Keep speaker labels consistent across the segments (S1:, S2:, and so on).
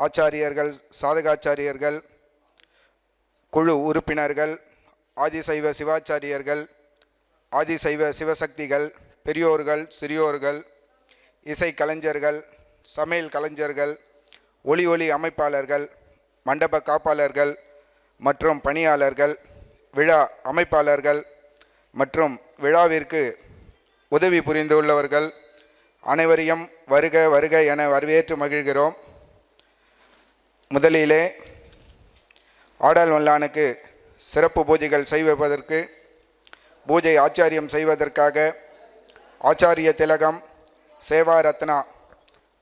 S1: ஆச்சாரியர்கள், சாதகாச்சாரியர்கள், குழு உறுப்பினர்கள், ஆதிசைவ சிவாச்சாரியர்கள், ஆதிசைவ சிவசக்திகள், பெரியோர்கள், சிறியோர்கள், இசை கலைஞர்கள், சமையல் கலைஞர்கள், ஒளி அமைப்பாளர்கள், மண்டப காப்பாளர்கள் மற்றும் பணியாளர்கள், விழா அமைப்பாளர்கள் மற்றும் விழாவிற்கு உதவி புரிந்துள்ளவர்கள் அனைவரையும் வருக வருக என வரவேற்று மகிழ்கிறோம். முதலிலே ஆடாள் வல்லானுக்கு சிறப்பு பூஜைகள் செய்வதற்கு, பூஜை ஆச்சாரியம் செய்வதற்காக ஆச்சாரிய திலகம் சேவா ரத்னா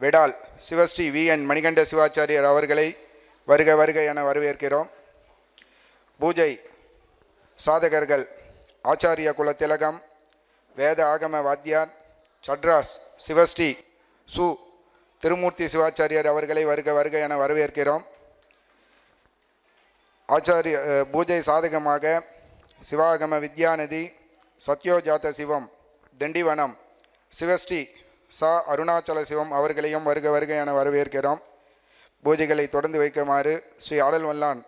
S1: வெடால் சிவஸ்ரீ VN மணிகண்ட சிவாச்சாரியர் அவர்களை வருக வருக என வரவேற்கிறோம். பூஜை சாதகர்கள் ஆச்சாரிய குல திலகம் வேத ஆகம வாத்தியார் சட்ராஸ் சிவஸ்ரீ சு திருமூர்த்தி சிவாச்சாரியர் அவர்களை வருக வருக என வரவேற்கிறோம். ஆச்சாரிய பூஜை சாதகமாக சிவாகம வித்யாநதி சத்யோஜாத சிவம் திண்டிவனம் சிவஸ்ரீ சா அருணாச்சல சிவம் அவர்களையும் வருக வருக என வரவேற்கிறோம். பூஜைகளை தொடர்ந்து வைக்குமாறு ஸ்ரீ ஆடல் வல்லான்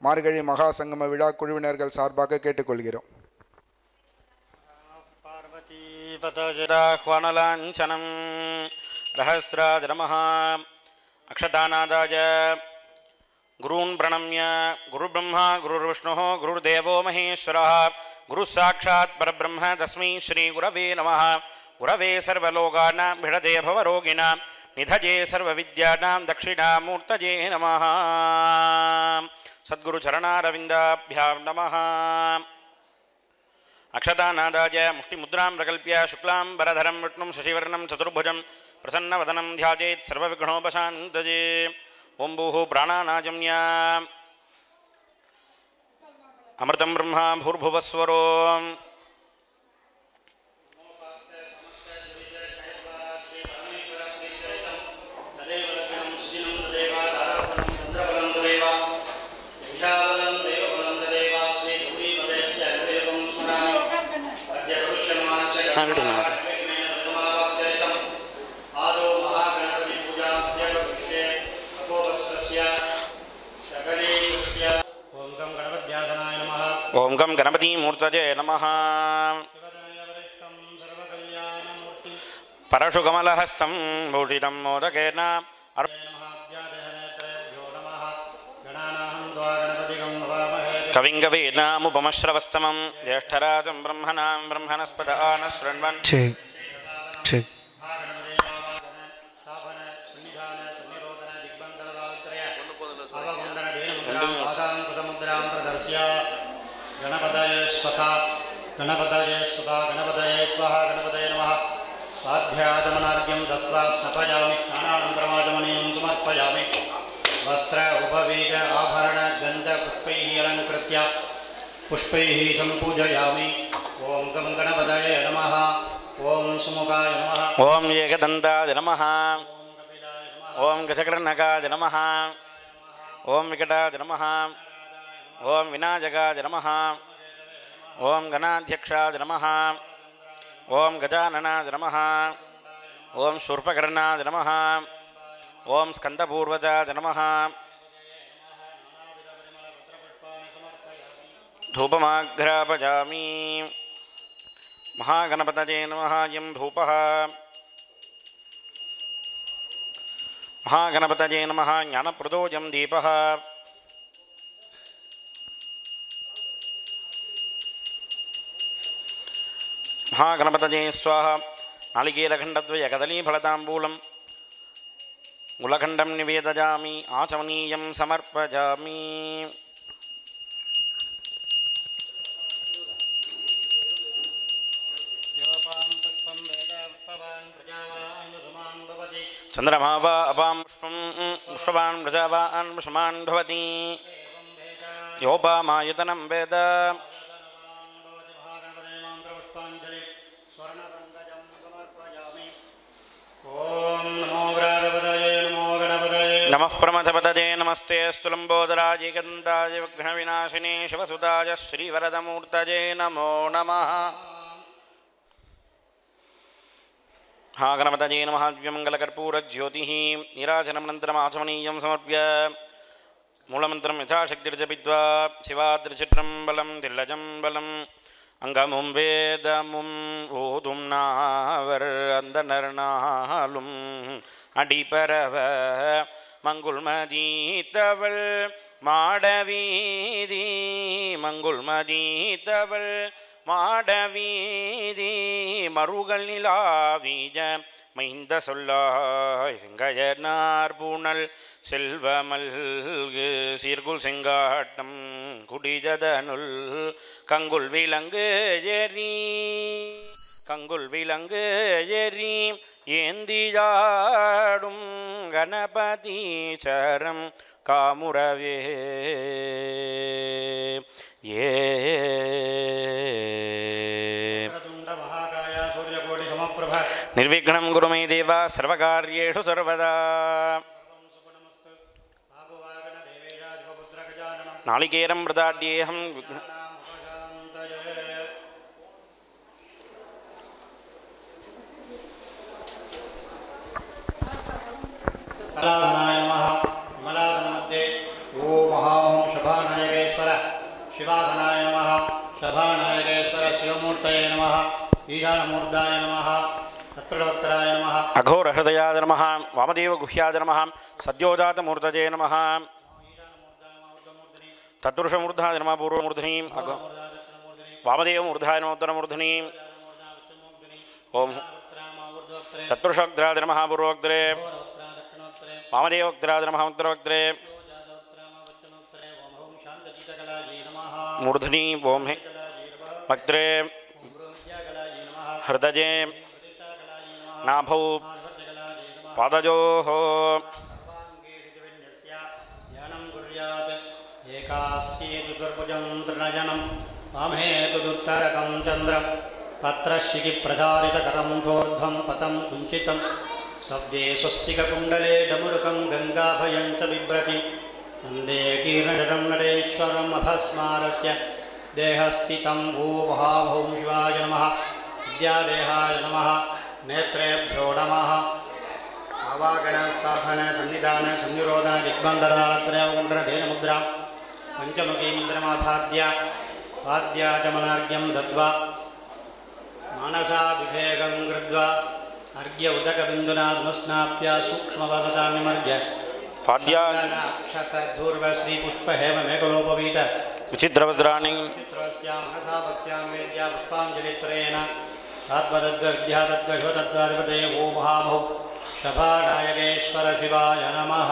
S1: மார்கழி மகா சங்கம விழா குழுவினர்கள் சார்பாக கேட்டுக்கொள்கிறோம்.
S2: பார்வதீபதஜராஹ்வானலாஞ்சனம் ரஹஸ்ராஜ நமஹ. அக்ஷதாநாதாஜ குருன் பிரணம்ய குரு பிரம்மா குரு விஷ்ணு குருர்தேவோ மகேஸ்வரः குரு சாட்சாத் பரபிரம்ம தஸ்மை ஸ்ரீ குரவே நமः. குரவே சர்வலோகானாं பிடதே பவரோகிணாம் நிதஜே சர்வவித்யானாं தட்சிணாமூர்த்தஜே நமः. சத்குரு சரணாரவிந்தாभ्यां நமः. அக்ஷதாநாதாஜ முஷ்டிமுத்ராம் பிரகல்ப்ய சுக்லாம் பரதரம் விஷ்ணும் சசிவர்ணம் சதுர்புஜம் பிரசன்னவதனம் த்யாஜேத் சர்வவிக்னோபசாந்தஜே. ஓம் பூஹு பிராணாநாஜம்யா அமிர்தம் பிரம்மா பூர்புவஸ்வரோ. ஓம் கம் கணபதி மூர்த்தஜே நமஹ. பரசுகமலஹஸ்தம் பூஷிதம் மோதகேன கவிங்கவேனாமுபமஸ்ரவஸ்தமம் ஜேஷ்டராஜம் பிரம்மணாம் பிரம்மணஸ்பத ஆனஸ்ரண்வன்
S3: गणपतये स्वधा गणपतये स्वधा गणपतये स्वाहा गणपतये नमः. स्वाध्यायमनार्घ्यं दत्त्वा स्नपयामि. स्नानानन्तरमाचमनीयं समर्पयामि. वस्त्र उपवीत आभरण गन्ध पुष्पैः अलङ्कृत्य पुष्पैः सम्पूजयामि. ओं गं गणपतये नमः. ओं सुमुखाय नमः.
S2: ओं एकदन्ताय नमः. ओं गजकर्णकाय नमः. ओं विकटाय नमः. ओं विनायकाय नमः. ओं गणाध्यक्षाय नमः. ओं गजाननाय नमः. ओं शूर्पकर्णाय नमः. ओं स्कन्दपूर्वजाय नमः. धूपमाघ्रापयामि. महागणपतये नमः. यं धूपः. महागणपतये नमः. ज्ञानप्रदोऽयं दीपः. महागणपतये स्वाहा. नालिकेलखण्डद्वय कदलीफलताम्बूलं गुलखण्डं निवेदयामि. आचमनीयं समर्पयामि. चंद्रमा वा अपां पुष्पवान् प्रजावान् पुष्पमान् भवति. योपामायुतनं वेद. नमः प्रमथपतये नमस्ते स्तुलम्बोदराय एकदन्ताय विघ्नविनाशिने शिवसुताय श्रीवरदमूर्तये नमो नमः. महागणपतये नमः दिव्यमङ्गलकर्पूरज्योतिः नीराजनमनन्तरमाचमनीयं समर्प्य मूलमन्त्रं यथाशक्तिर्जपित्वा शिवात्रिचित्रम्बलं तिल्लजम्बलम् अङ्गमुं वेदमुं ओदुं नावर् अन्दनर्नालुं अडिपरव मङ्गुल्मदीतवள் மாடவீதி மங்குள்மதீதவள் மாடவீதி மருகள் நிலாவீஜ மைந்த சொல்லாய் செங்கயனார் பூணல் செல்வமல்கு சீர்குல் செங்காட்டம் குடிஜதனுள் கங்குல் விலங்கு எரி ஏந்தியாடும் கணபதி சரம் காமுரவே ஏ निर्विघ्नं गुरु मे देव सर्वकार्येषु सर्वदा नालिकेरं प्रदाड्येऽहं
S3: कलाधनाय नमः विमलाधनमध्ये ओ महाओं शभानायकेश्वर शिवाधनाय नमः शभानायकेश्वर शिवमूर्तये नमः ईशानमूर्ताय नमः तत्रोत्तराय नमः
S2: अघोरहृदयाय नमः वामदेवगुह्याय नमः सद्योजातमूर्तये नमः तत्पुरुषमूर्धाय नमः पूर्वमूर्धनीं वामदेवमूर्धाय नमः उत्तरमूर्धनीं ओम तत्पुरुषोक्तराय नमः पूर्वोक्तरे वामदेवोक्तराय नमः उत्तरोक्तरे मूर्धनी ओम वक्त्रे हृदये नाभौ पादयोः
S3: एकास्येतुर्भुजं तृणजनं वामेतुदुत्तरकं चन्द्रं पत्रशिखिप्रचारितकरं चोर्ध्वं पतं कुञ्चितं शब्दे स्वस्तिककुण्डले डमुरुकं गङ्गाभयं च बिभ्रति वन्दे कीर्णजटं नटेश्वरम् अभस्मारस्य देहस्थितं भू महाभौं शिवाय नमः विद्यादेहाय नमः नेत्रेभ्यो नमः आवागण स्थापन सन्निधान संनिरोधन दिग्बन्धनात्रयवकुण्डलधेनुमुद्रां पञ्चमुखी मन्त्रमाधाद्य वाद्याचमनार्घ्यं दत्वा मानसाभिषेकं कृत्वा अर्घ्य उदकबिन्दुना स्मस्नाप्य सूक्ष्मवसतान्निमर्घ्य पाद्याक्षतधूर्व श्रीपुष्पहेममेकलोपवीत
S2: विचित्रवज्राणि
S3: चित्रस्य मनसा भक्त्यां वेद्या पुष्पाञ्जलित्रयेण तात्वदद्वविद्यातद्वशोतत्वाधिपतये ओ महाभौ शभानायकेश्वर शिवाय नमः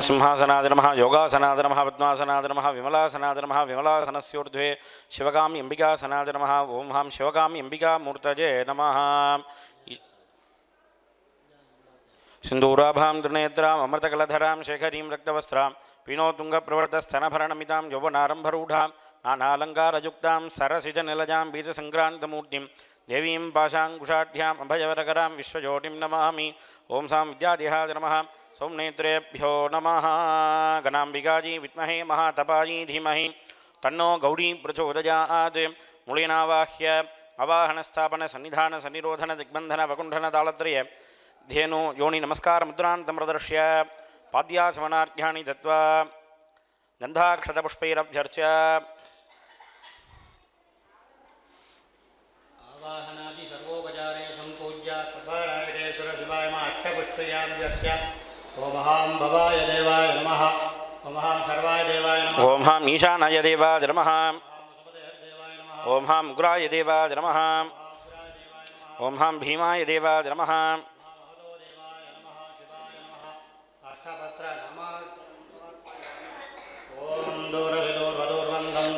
S2: सिंहासनाय नमः योगासनाय नमः पद्मासनाय नमः विमलासनाय नमः विमलासनस्योर्ध्वे शिवगामि अंबिकासनाय नमः ओं हां शिवगामि अंबिकामूर्तये नमः सिन्दूराभां त्रिनेत्राम् अमृतकलधरां शेखरीं रक्तवस्त्रां पीनोतुङ्गप्रवर्तस्तनभरणमितां यौवनारम्भरूढां नानालङ्कारयुक्तां सरसिजनिलजां बीजसङ्क्रान्तमूर्तिं देवीं पाशाङ्कुशाढ्याम् अभयवरकरां विश्वज्योतिं नमामि ओं सां विद्यादेहाय नमः सौम्नेत्रेभ्यो नमः गणाम्बिकाजी विद्महे महातपाजी धीमहि तन्नो गौरी प्रचोदयात् मूलेनावाह्य अवाहनस्थापन सन्निधान सन्निरोधन दिग्बन्धन वकुण्ठन तालत्रय धेनु योनि नमस्कार मुद्रान्तं प्रदर्श्य पाद्याचमनार्घ्याणि दत्त्वा गन्धाक्षतपुष्पैरभ्यर्च्य
S3: आवाहनादि सर्वोपचारे सम्पूज्य शभानायकेश्वर शिवाय नमः अष्टपुष्पयाभ्यर्च्य ओम हां भवाय देवाय नमः ओम हां सर्वाय देवाय नमः
S2: ओम हां ईशानाय देवाय नमः ओम हां उग्राय देवाय नमः ओम हां भीमाय देवाय नमः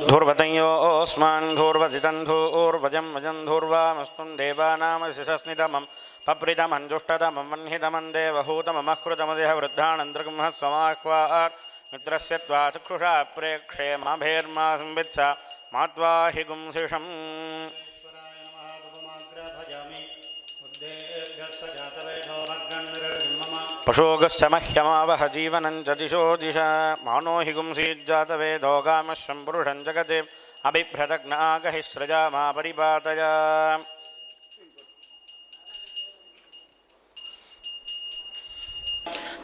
S2: धूर्वतयोऽस्मान् धूर्वधितं धूर्वजं वजं धूर्वामस्तुं देवानामशिषस्नितमं पप्रितमञ्जुष्टतमं वह्नितमं देवहूतममकृतमदेह वृद्धानन्द्रगुंहः समाह्वात् मित्रस्य त्वा चक्षुषा प्रेक्षे माभेर्मा संवित्स मात्वा हि गुंसिषम् पशोगश्च मह्यमावह जीवनं च दिशो दिशा मानो हि गुंसीज्जातवेदो कामश्वं पुरुषं जगते अभिभ्रदग्नागहि सृजा मा परिपातय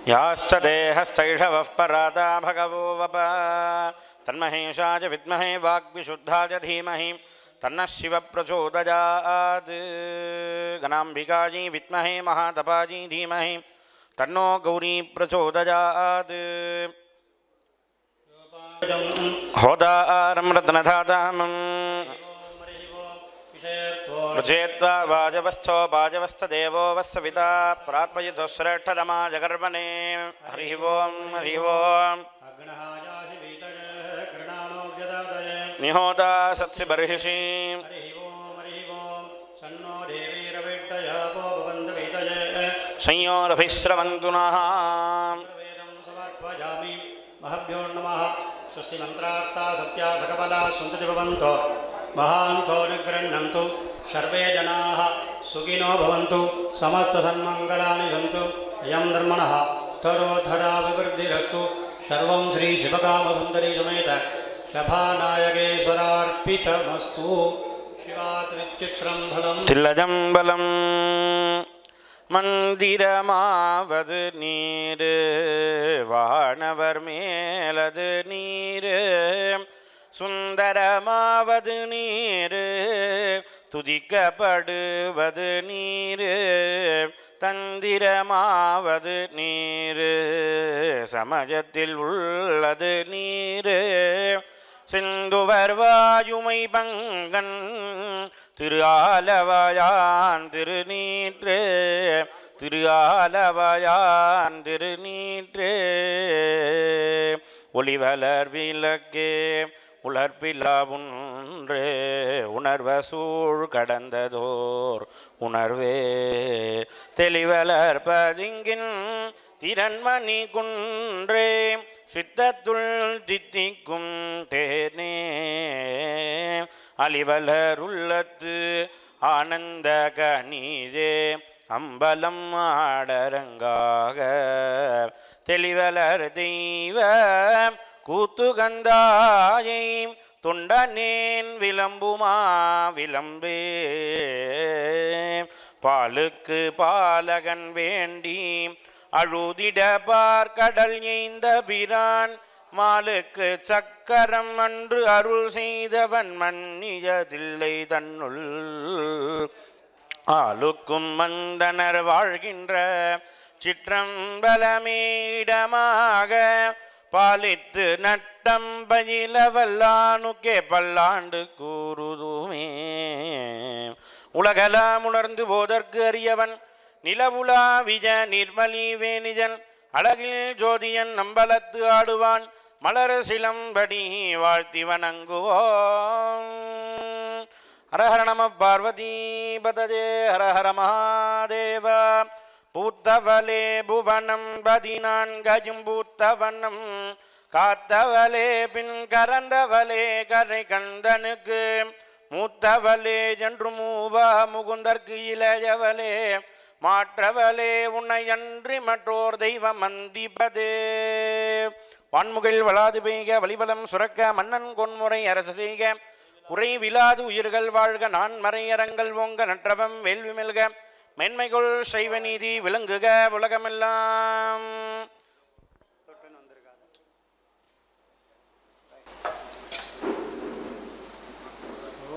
S2: याश्च देहश्चैषवः पराता भगवो वप तन्महेशाय विद्महे वाग्विशुद्धाय धीमहि तन्नः शिवः प्रचोदयात् गणाम्बिकायै विद्महे महातपायै धीमहि तन्नो गौरी प्रचोदयात् होदारं रत्नधातामं प्रचेत्वा वाजवस्थो वाजवस्थदेवो वस्सविता प्रार्पयितो श्रेष्ठतमाजगर्वणे हरिः ओं हरिः ओं निहोता सत्सि बर्हिषि संयोरभिश्रवन्तु नः
S3: महभ्यो नमः स्वस्ति मंत्रार्था सत्या सकबला सन्तति भवन्तो महान्तो निगृह्णन्तु सर्वे जनाः सुखिनो भवन्तु समस्त सन्मङ्गलानि सन्तु अयं धर्मणः उत्तरोत्तरा विवृद्धिरस्तु सर्वं श्री शिवकामसुन्दरी समेत सभानायकेश्वरार्पितमस्तु शिवात्रिचित्रं फलं
S2: तिलजं बलं மந்திரமாவது நீர் வானவர் மேலது நீர் சுந்தரமாவது நீர் துதிக்கப்படுவது நீர் தந்திரமாவது நீர் சமயத்தில் உள்ளது நீர் சிந்துவர் வாயுமை பங்கன் திரு ஆலவாயான் திருநீற்றே திரு ஆலவாயான் திருநீற்றே ஒளிவலர் விளக்கே உலர்பிலா ஒன்றே உணர்வசூழ் கடந்ததோர் உணர்வே தெளிவலர் பதிங்கின் திறன்மணி குன்றே சித்தத்துள் தித்திக்கும் தேனே அலிவலர் உள்ளத்து ஆனந்த கனிதே அம்பலம் ஆடரங்காக தெளிவலர் தெய்வ கூத்துகந்தாயை தொண்டனேன் விளம்புமா விளம்பே பாலுக்கு பாலகன் வேண்டி அழுதிட பார்க்கடல் எய்ந்த பிரான் மாலுக்கு சக்கரம் அன்று அருள் செய்தவன் மன்னியதில்லை தன்னுள் ஆளுக்கும் மந்தனர் வாழ்கின்ற சிற்றம்பலமேடமாக பாலித்து நட்டம் பயில வல்லானுக்கே பல்லாண்டு கூறுதுமே உலகலாம் உணர்ந்து போதற்கு அறியவன் நிலவுலா விஜ நிர்மலி வேணிஜன் அழகில் ஜோதியன் நம்பலத்து ஆடுவான் மலர சிலம்படி வாழ்த்தி வணங்குவோம் ஹரஹர நம பார்வதி பதஜே ஹரஹர மகாதேவ பூத்தவலே புவனம் பதினான்கஜும் பூத்தவனம் காத்தவலே பின் கரந்தவலே கரை கந்தனுக்கு மூத்தவலே என்று மூவா முகுந்தற்கு இளையவலே மாற்றவலே உன்னை அன்றி மற்றோர் தெய்வம் மந்திபதே வான்முகில் வளாது பெய்க வழிவலம் சுரக்க மன்னன் கொன்முறை அரசு செய்க குறை விழாது உயிர்கள் வாழ்க நான் மறையரங்கள் ஓங்க நற்றவம் வேள்வி மெல்க மென்மைகொள் சைவ நீதி விளங்குக உலகமெல்லாம்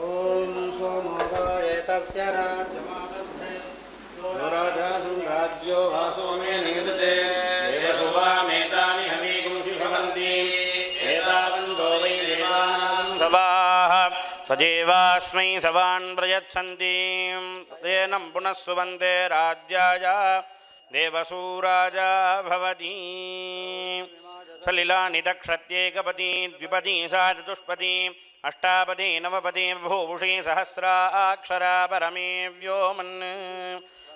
S3: ஓம் சோமோகாய தஸ்ய
S2: राज्यो वासो मे निगदते देवशुभामेतानि हवीगुंषि भवन्ति एतावन्तो वै देवानां सभाः तदेवास्मै सवान् प्रयच्छन्ति तेनं पुनः सुवन्दे राज्याय देवसूराजा भवति सलिलानि दक्षत्येकपदी द्विपदी सा चतुष्पदी अष्टापदी नवपदी भूषी सहस्राक्षरा परमे व्योमन्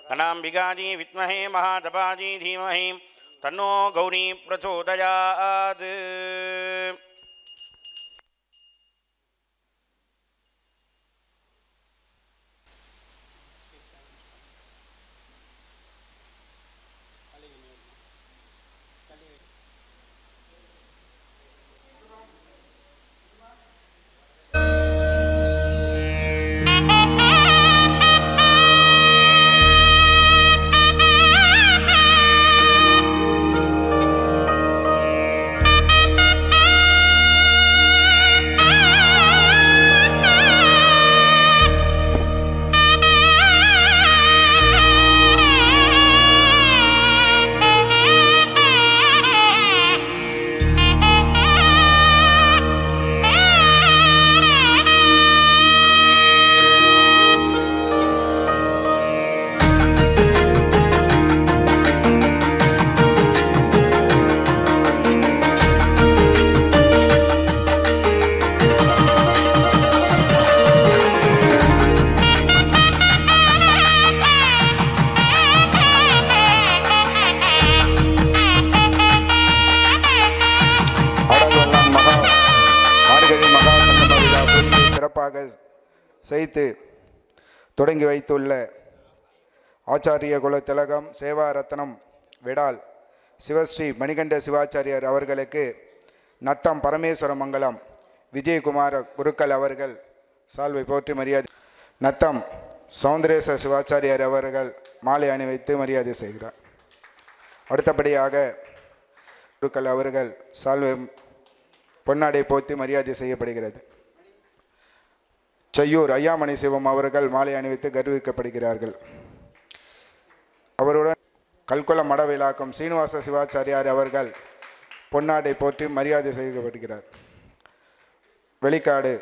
S2: गणाम्बिकाजी विद्महे महातपाजी धीमहि तन्नो गौरी प्रचोदयात्
S1: செய்து தொடங்கி வைத்துள்ள ஆச்சாரிய குல திலகம் சேவா ரத்னம் விடால் சிவஸ்ரீ மணிகண்ட சிவாச்சாரியார் அவர்களுக்கு நத்தம் பரமேஸ்வர மங்கலம் விஜயகுமார குருக்கள் அவர்கள் சால்வை போற்றி மரியாதை, நத்தம் சௌந்தரேச சிவாச்சாரியார் அவர்கள் மாலை அணிவித்து மரியாதை செய்கிறார். அடுத்தபடியாக குருக்கள் அவர்கள் சால்வை பொன்னாடை போத்தி மரியாதை செய்யப்படுகிறது. செய்யூர் ஐயாமணி சிவம் அவர்கள் மாலை அணிவித்து கௌரவிக்கப்படுகிறார்கள். அவருடன் கல்குளம் மட விழாக்கம் சீனிவாச சிவாச்சாரியார் அவர்கள் பொன்னாடை போற்றி மரியாதை செய்யப்படுகிறார். வெளிக்காடு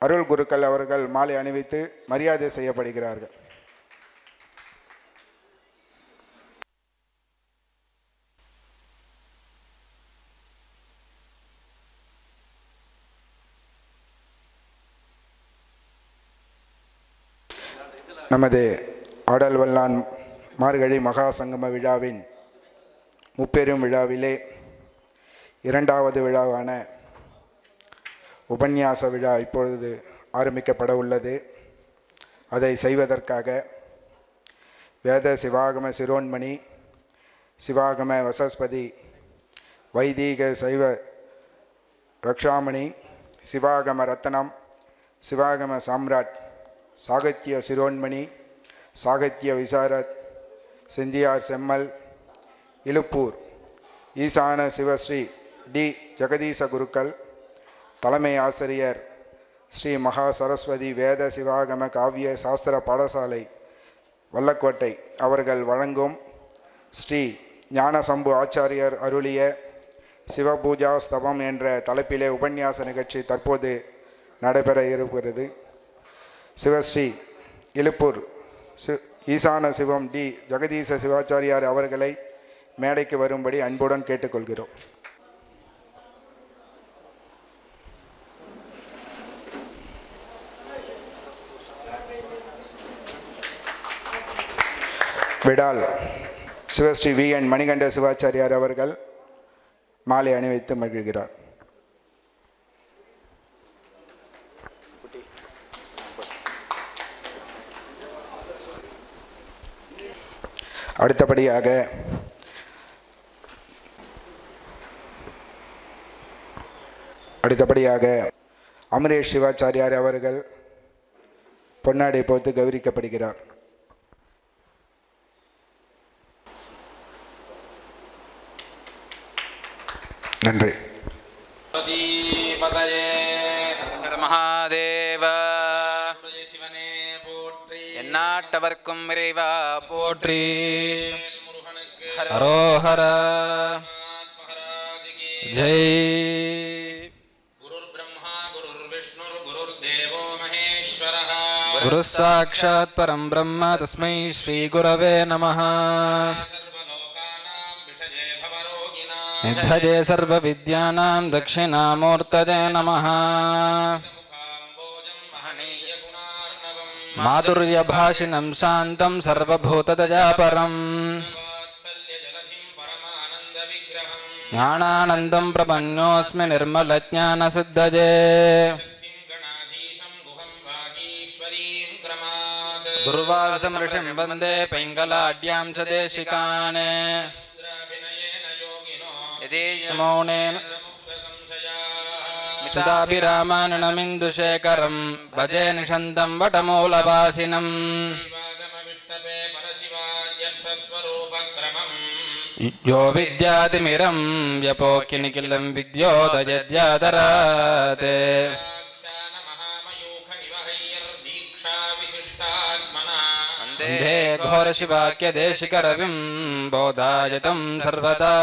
S1: அருள் குருக்கள் அவர்கள் மாலை அணிவித்து மரியாதை செய்யப்படுகிறார்கள். நமது ஆடல் வல்லான் மார்கழி மகா சங்கம விழாவின் முப்பெரும் விழாவிலே இரண்டாவது விழாவான உபன்யாச விழா இப்பொழுது ஆரம்பிக்கப்பட உள்ளது. அதை செய்வதற்காக வேத சிவாகம சிரோன்மணி, சிவாகம வசஸ்பதி, வைதீக சைவ ரக்ஷாமணி, சிவாகம ரத்னம், சிவாகம சாம்ராட், சாகித்ய சிரோன்மணி, சாகித்ய விசாரத், செந்தியார் செம்மல், இலுப்பூர் ஈசான சிவஸ்ரீ டி ஜெகதீச குருக்கள், தலைமை ஆசிரியர் ஸ்ரீ மகா சரஸ்வதி வேத சிவாகம காவிய சாஸ்திர பாடசாலை வல்லக்கோட்டை அவர்கள் வழங்கும் ஸ்ரீ ஞானசம்பு ஆச்சாரியர் அருளிய சிவபூஜா ஸ்தவம் என்ற தலைப்பிலே உபன்யாச நிகழ்ச்சி தற்போது நடைபெற இருக்கிறது. சிவஸ்ரீ இலுப்பூர் ஈசான சிவம் டி ஜெகதீச சிவாச்சாரியார் அவர்களை மேடைக்கு வரும்படி அன்புடன் கேட்டுக்கொள்கிறோம். விடால் சிவஸ்ரீ வி என் மணிகண்ட சிவாச்சாரியார் அவர்கள் மாலை அணிவித்து மகிழ்கிறார். அடுத்தபடியாக அமரேஷ் சிவாச்சாரியார் அவர்கள் பொன்னாடை போட்டு கௌரவிக்கப்படுகிறார். நன்றி.
S4: மகாதேவ எந்நாட்டவர்க்கும் இறைவா போற்றி. ஹரோஹர ஜெய். குரு சாட்சாத் பரம் பிரம்ம தஸ்மை ஸ்ரீ குரவே நமः. நித்யஜே சர்வ வித்யானாம் தக்ஷிணாமூர்த்தஜே நமः. மாதுர்ய பாஷினம் சாந்தம் சர்வபூததயாபரம் ஞானானந்தம் பிரபன்னோஸ்மி நிர்மலஜ்ஞானசித்தஜே. துர்வாசம் ரிஷிம் வந்தே பைங்களாட்யாம் ச தேசிகான் யதேயமௌனேன ஸ்மிதாபிராமானனமிந்துஷேகரம் பஜே நிஷந்தம் வடமூலவாசினம். யோ வித்யாதிமிரம் வ்யபோக்ய நிகிலம் வித்யோதயத்யாதராதே. வந்தே घोरशिवाक्यदेशिकरविं बोधायतं सर्वदा.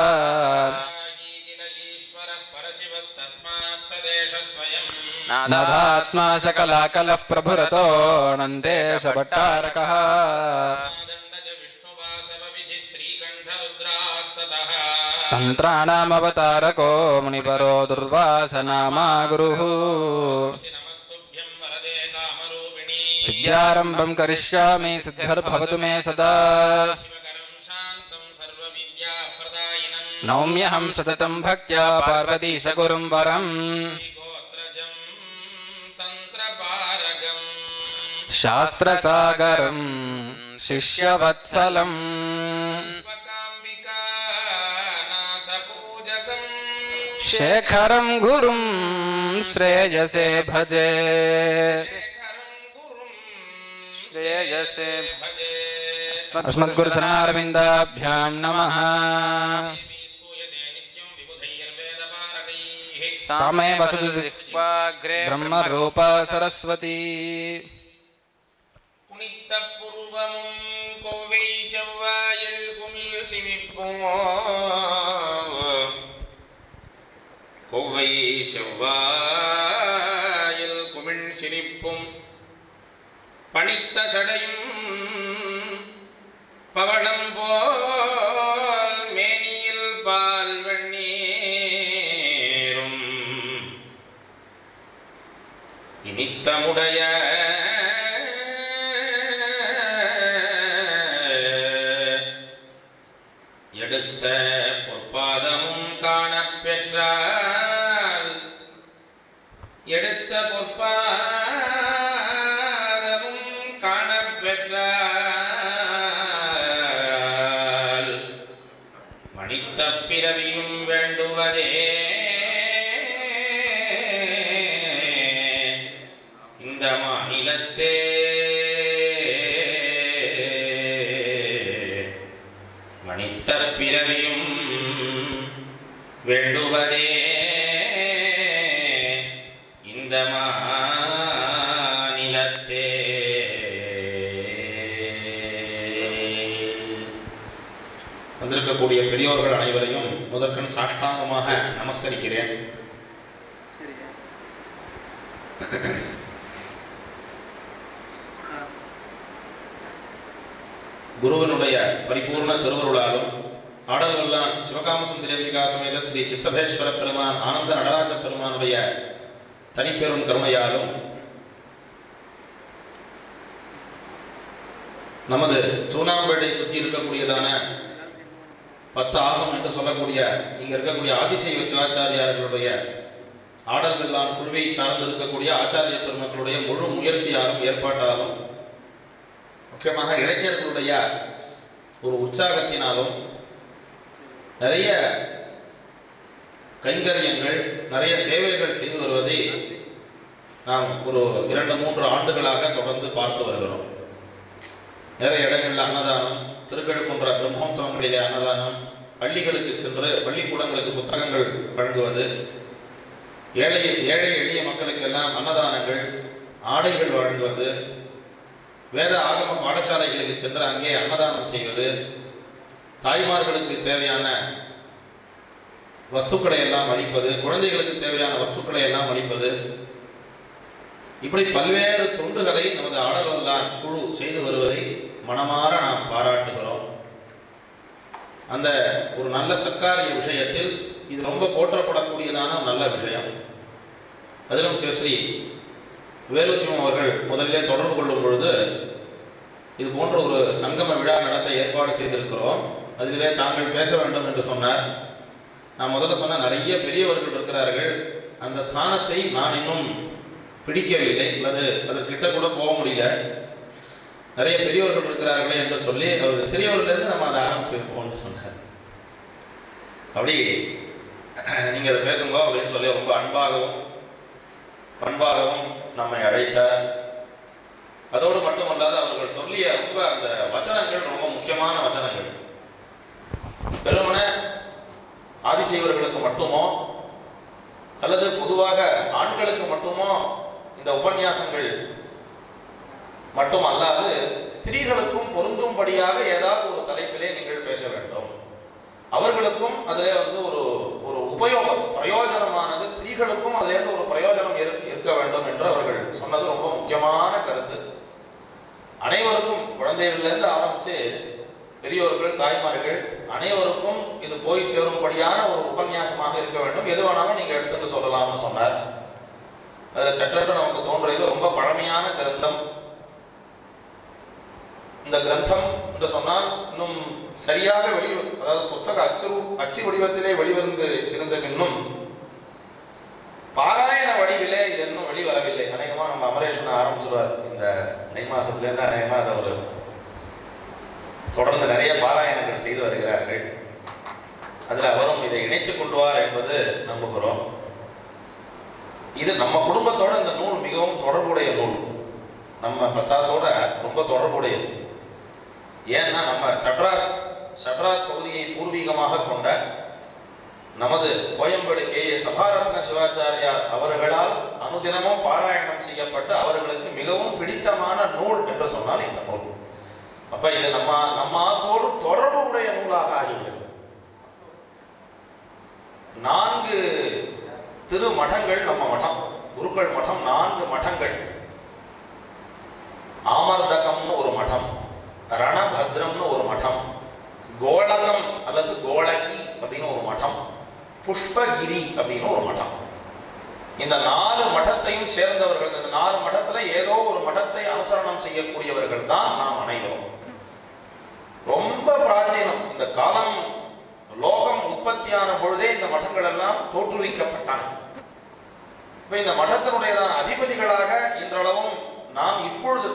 S4: नादात्मा सकलाकलः प्रभुरतो नन्दे सभट्टारकः. तन्त्राणामवतारको मुनिपरो दुर्वासनामा गुरुः. विद्यारम्भं करिष्यामि सिद्धिर्भवतु मे सदा. नौम्यहं सततं भक्त्या पार्वतीशगुरुं वरम्. शास्त्रसागरं शिष्यवत्सलं शेखरं गुरुं श्रेयसे भजे अस्मद्गुरुचरणारविन्दाभ्यां नमः। सामे वसतु जिह्वाग्रे ब्रह्मरूपा सरस्वती
S2: பணித்த சடையும் பவளம் போல் மேனியில் பால் வெண்ணீரும் இனித்தமுடைய எடுத்த பொற்பாதமும் காணப் பெற்றால் எடுத்த பொற்பாதமும் காணப் பெற்றால் மணித்த பிறவியும் வேண்டுவதே இந்த மாநிலத்தே மணித்த பிறவியும் வேண்டுவதே இந்த மாநிலத்தே. வந்திருக்கக்கூடிய பெரியோர்கள் அனைவரையும் முதற்கண் சாஷ்டாங்கமாக நமஸ்கரிக்கிறேன். குருவனுடைய பரிபூர்ண திருவருளாலும் ஆடல்வல்லான் சிவகாம சுந்தரம்பிகா சமேத ஸ்ரீ சித்தபேஸ்வர பெருமான் ஆனந்த நடராஜ பெருமானுடைய தனிப்பெரும் கருணையாலும் நமது சூனாம்பேட்டை சுற்றி இருக்கக்கூடியதான 10 ஆகம் என்று சொல்லக்கூடிய இங்க இருக்கக்கூடிய ஆதிசைவ சிவாச்சாரியார்களுடைய ஆடல்வல்லான் குழுவை சார்ந்து இருக்கக்கூடிய ஆச்சாரிய பெருமக்களுடைய முழு முயற்சியாலும் ஏற்பாட்டாலும் முக்கியமாக இளைஞர்களுடைய ஒரு உற்சாகத்தினாலும் நிறைய கைங்கரியங்கள் நிறைய சேவைகள் செய்து வருவதை நாம் ஒரு 2-3 ஆண்டுகளாக தொடர்ந்து பார்த்து வருகிறோம். நிறைய இடங்களில் அன்னதானம், திருக்கழுக்குன்ற பிரம்மோத்சவங்களிலே அன்னதானம், பள்ளிகளுக்கு சென்று பள்ளிக்கூடங்களுக்கு புத்தகங்கள் வழங்குவது, ஏழை எளிய மக்களுக்கெல்லாம் அன்னதானங்கள், ஆடைகள் வழங்குவது, வேத ஆகம பாடசாலைகளுக்கு சென்று அங்கே அன்னதானம் செய்வது, தாய்மார்களுக்கு தேவையான வஸ்துக்களை எல்லாம் அளிப்பது, குழந்தைகளுக்கு தேவையான வஸ்துக்களை எல்லாம் அளிப்பது, இப்படி பல்வேறு தொண்டுகளை நமது ஆடல்வல்லான் குழு செய்து வருவதை மனமாற நாம் பாராட்டுகிறோம். அந்த ஒரு நல்ல சர்க்காரிய விஷயத்தில் இது ரொம்ப போற்றப்படக்கூடியதான நல்ல விஷயம். அதிலும் சிவஸ்ரீ வேலுசிவம் அவர்கள் முதலிலே தொடர்பு கொள்ளும் பொழுது இது போன்ற ஒரு சங்கம விழா நடத்த ஏற்பாடு செய்திருக்கிறோம், அதிலே தாங்கள் பேச வேண்டும் என்று சொன்னார். நான் முதல்ல சொன்ன நிறைய பெரியவர்கள் இருக்கிறார்கள், அந்த ஸ்தானத்தை நான் இன்னும் பிடிக்கவில்லை, அல்லது அதற்கிட்ட கூட போக முடியல, நிறைய பெரியவர்கள் இருக்கிறார்களே என்று சொல்லி அவர் சிறியவர்களிருந்து நம்ம அதை ஆரம்பிச்சிருப்போம்னு சொன்னார். அப்படி நீங்கள் அதை பேசுங்க அப்படின்னு சொல்லி ரொம்ப அன்பாகவும் பண்பாகவும் நம்மை அழைத்தார். அதோடு மட்டுமல்லாது அவர்கள் சொல்லிய ரொம்ப அந்த வச்சனங்கள் ரொம்ப முக்கியமான வச்சனங்கள். வெறுமன ஆதிசைவர்களுக்கு மட்டுமோ அல்லது பொதுவாக ஆண்களுக்கு மட்டுமோ இந்த உபன்யாசங்கள் மட்டும் அல்லாது ஸ்திரீகளுக்கும் பொருந்தும்படியாக ஏதாவது ஒரு தலைப்பிலே நீங்கள் பேச வேண்டும். அவர்களுக்கும் அதிலே ஒரு ஒரு உபயோகம் பிரயோஜனமானது, ஸ்திரீகளுக்கும் அதிலேருந்து ஒரு பிரயோஜனம் இருக்க வேண்டும் என்று அவர்கள் சொன்னது ரொம்ப முக்கியமான கருத்து. அனைவருக்கும் குழந்தைகளிலிருந்து ஆரம்பித்து பெரியோர்கள் தாய்மார்கள் அனைவருக்கும் இது போய் சேரும்படியான ஒரு உபன்யாசமாக இருக்க வேண்டும். எது வேணாலும் நீங்கள் எடுத்துட்டு சொல்லலாம்னு சொன்னார். அதில் சற்றென்று நமக்கு தோன்றியது ரொம்ப பழமையான கிரந்தம். இந்த கிரந்தம் என்று சொன்னால் இன்னும் சரியாக அதாவது புத்தக அச்சு வடிவத்திலே இருந்த பின்னும் பாராயண வடிவிலே இது இன்னும் வெளிவரவில்லை. அநேகமாக நம்ம அமரேஷன் ஆரம்பிச்சுவார் இந்த மாதத்துலேருந்து அநேகமாக அதை ஒரு தொடர்ந்து நிறைய பாராயணங்கள் செய்து வருகிறார்கள். அதில் அவரும் இதை இணைத்துக் கொள்வார் என்பது நம்புகிறோம். இது நம்ம குடும்பத்தோட இந்த நூல் மிகவும் தொடர்புடைய நூல், நம்ம பத்தாத்தோட ரொம்ப தொடர்புடையது. ஏன்னா நம்ம சட்ராஸ் பகுதியை பூர்வீகமாக கொண்ட நமது கோயம்பேடு கே.ஏ. சபாரத்ன சிவாச்சாரியார் அவர்களால் அனுதினமும் பாராயணம் செய்யப்பட்டு அவர்களுக்கு மிகவும் பிடித்தமான நூல் என்று சொன்னால் இந்த நூல். அப்ப இது நம்மோடு தொடர்புடைய நூலாக ஆகிவிடும். 4 திருமடங்கள் நம்ம மடம், குருக்கள் மடம் 4 மடங்கள். ஆமர்தகம்னு ஒரு மடம், ரணபத்ரம்னு ஒரு மடம், கோலகம் அல்லது கோலகி அப்படின்னு ஒரு மடம், புஷ்பகிரி அப்படின்னு ஒரு மடம். இந்த 4 மடத்தையும் சேர்ந்தவர்கள், இந்த 4 மடத்துல ஏதோ ஒரு மடத்தை அனுசரணம் செய்யக்கூடியவர்கள் தான் நாம் அனைவரும். ரொம்ப பிராச்சீனம், இந்த காலம் லோகம் உற்பத்தியான பொழுதே இந்த மடங்கள் எல்லாம் தோற்றுவிக்கப்பட்டான. இப்ப இந்த மடத்தினுடையதான அதிபதிகளாக இன்றளவும் நாம்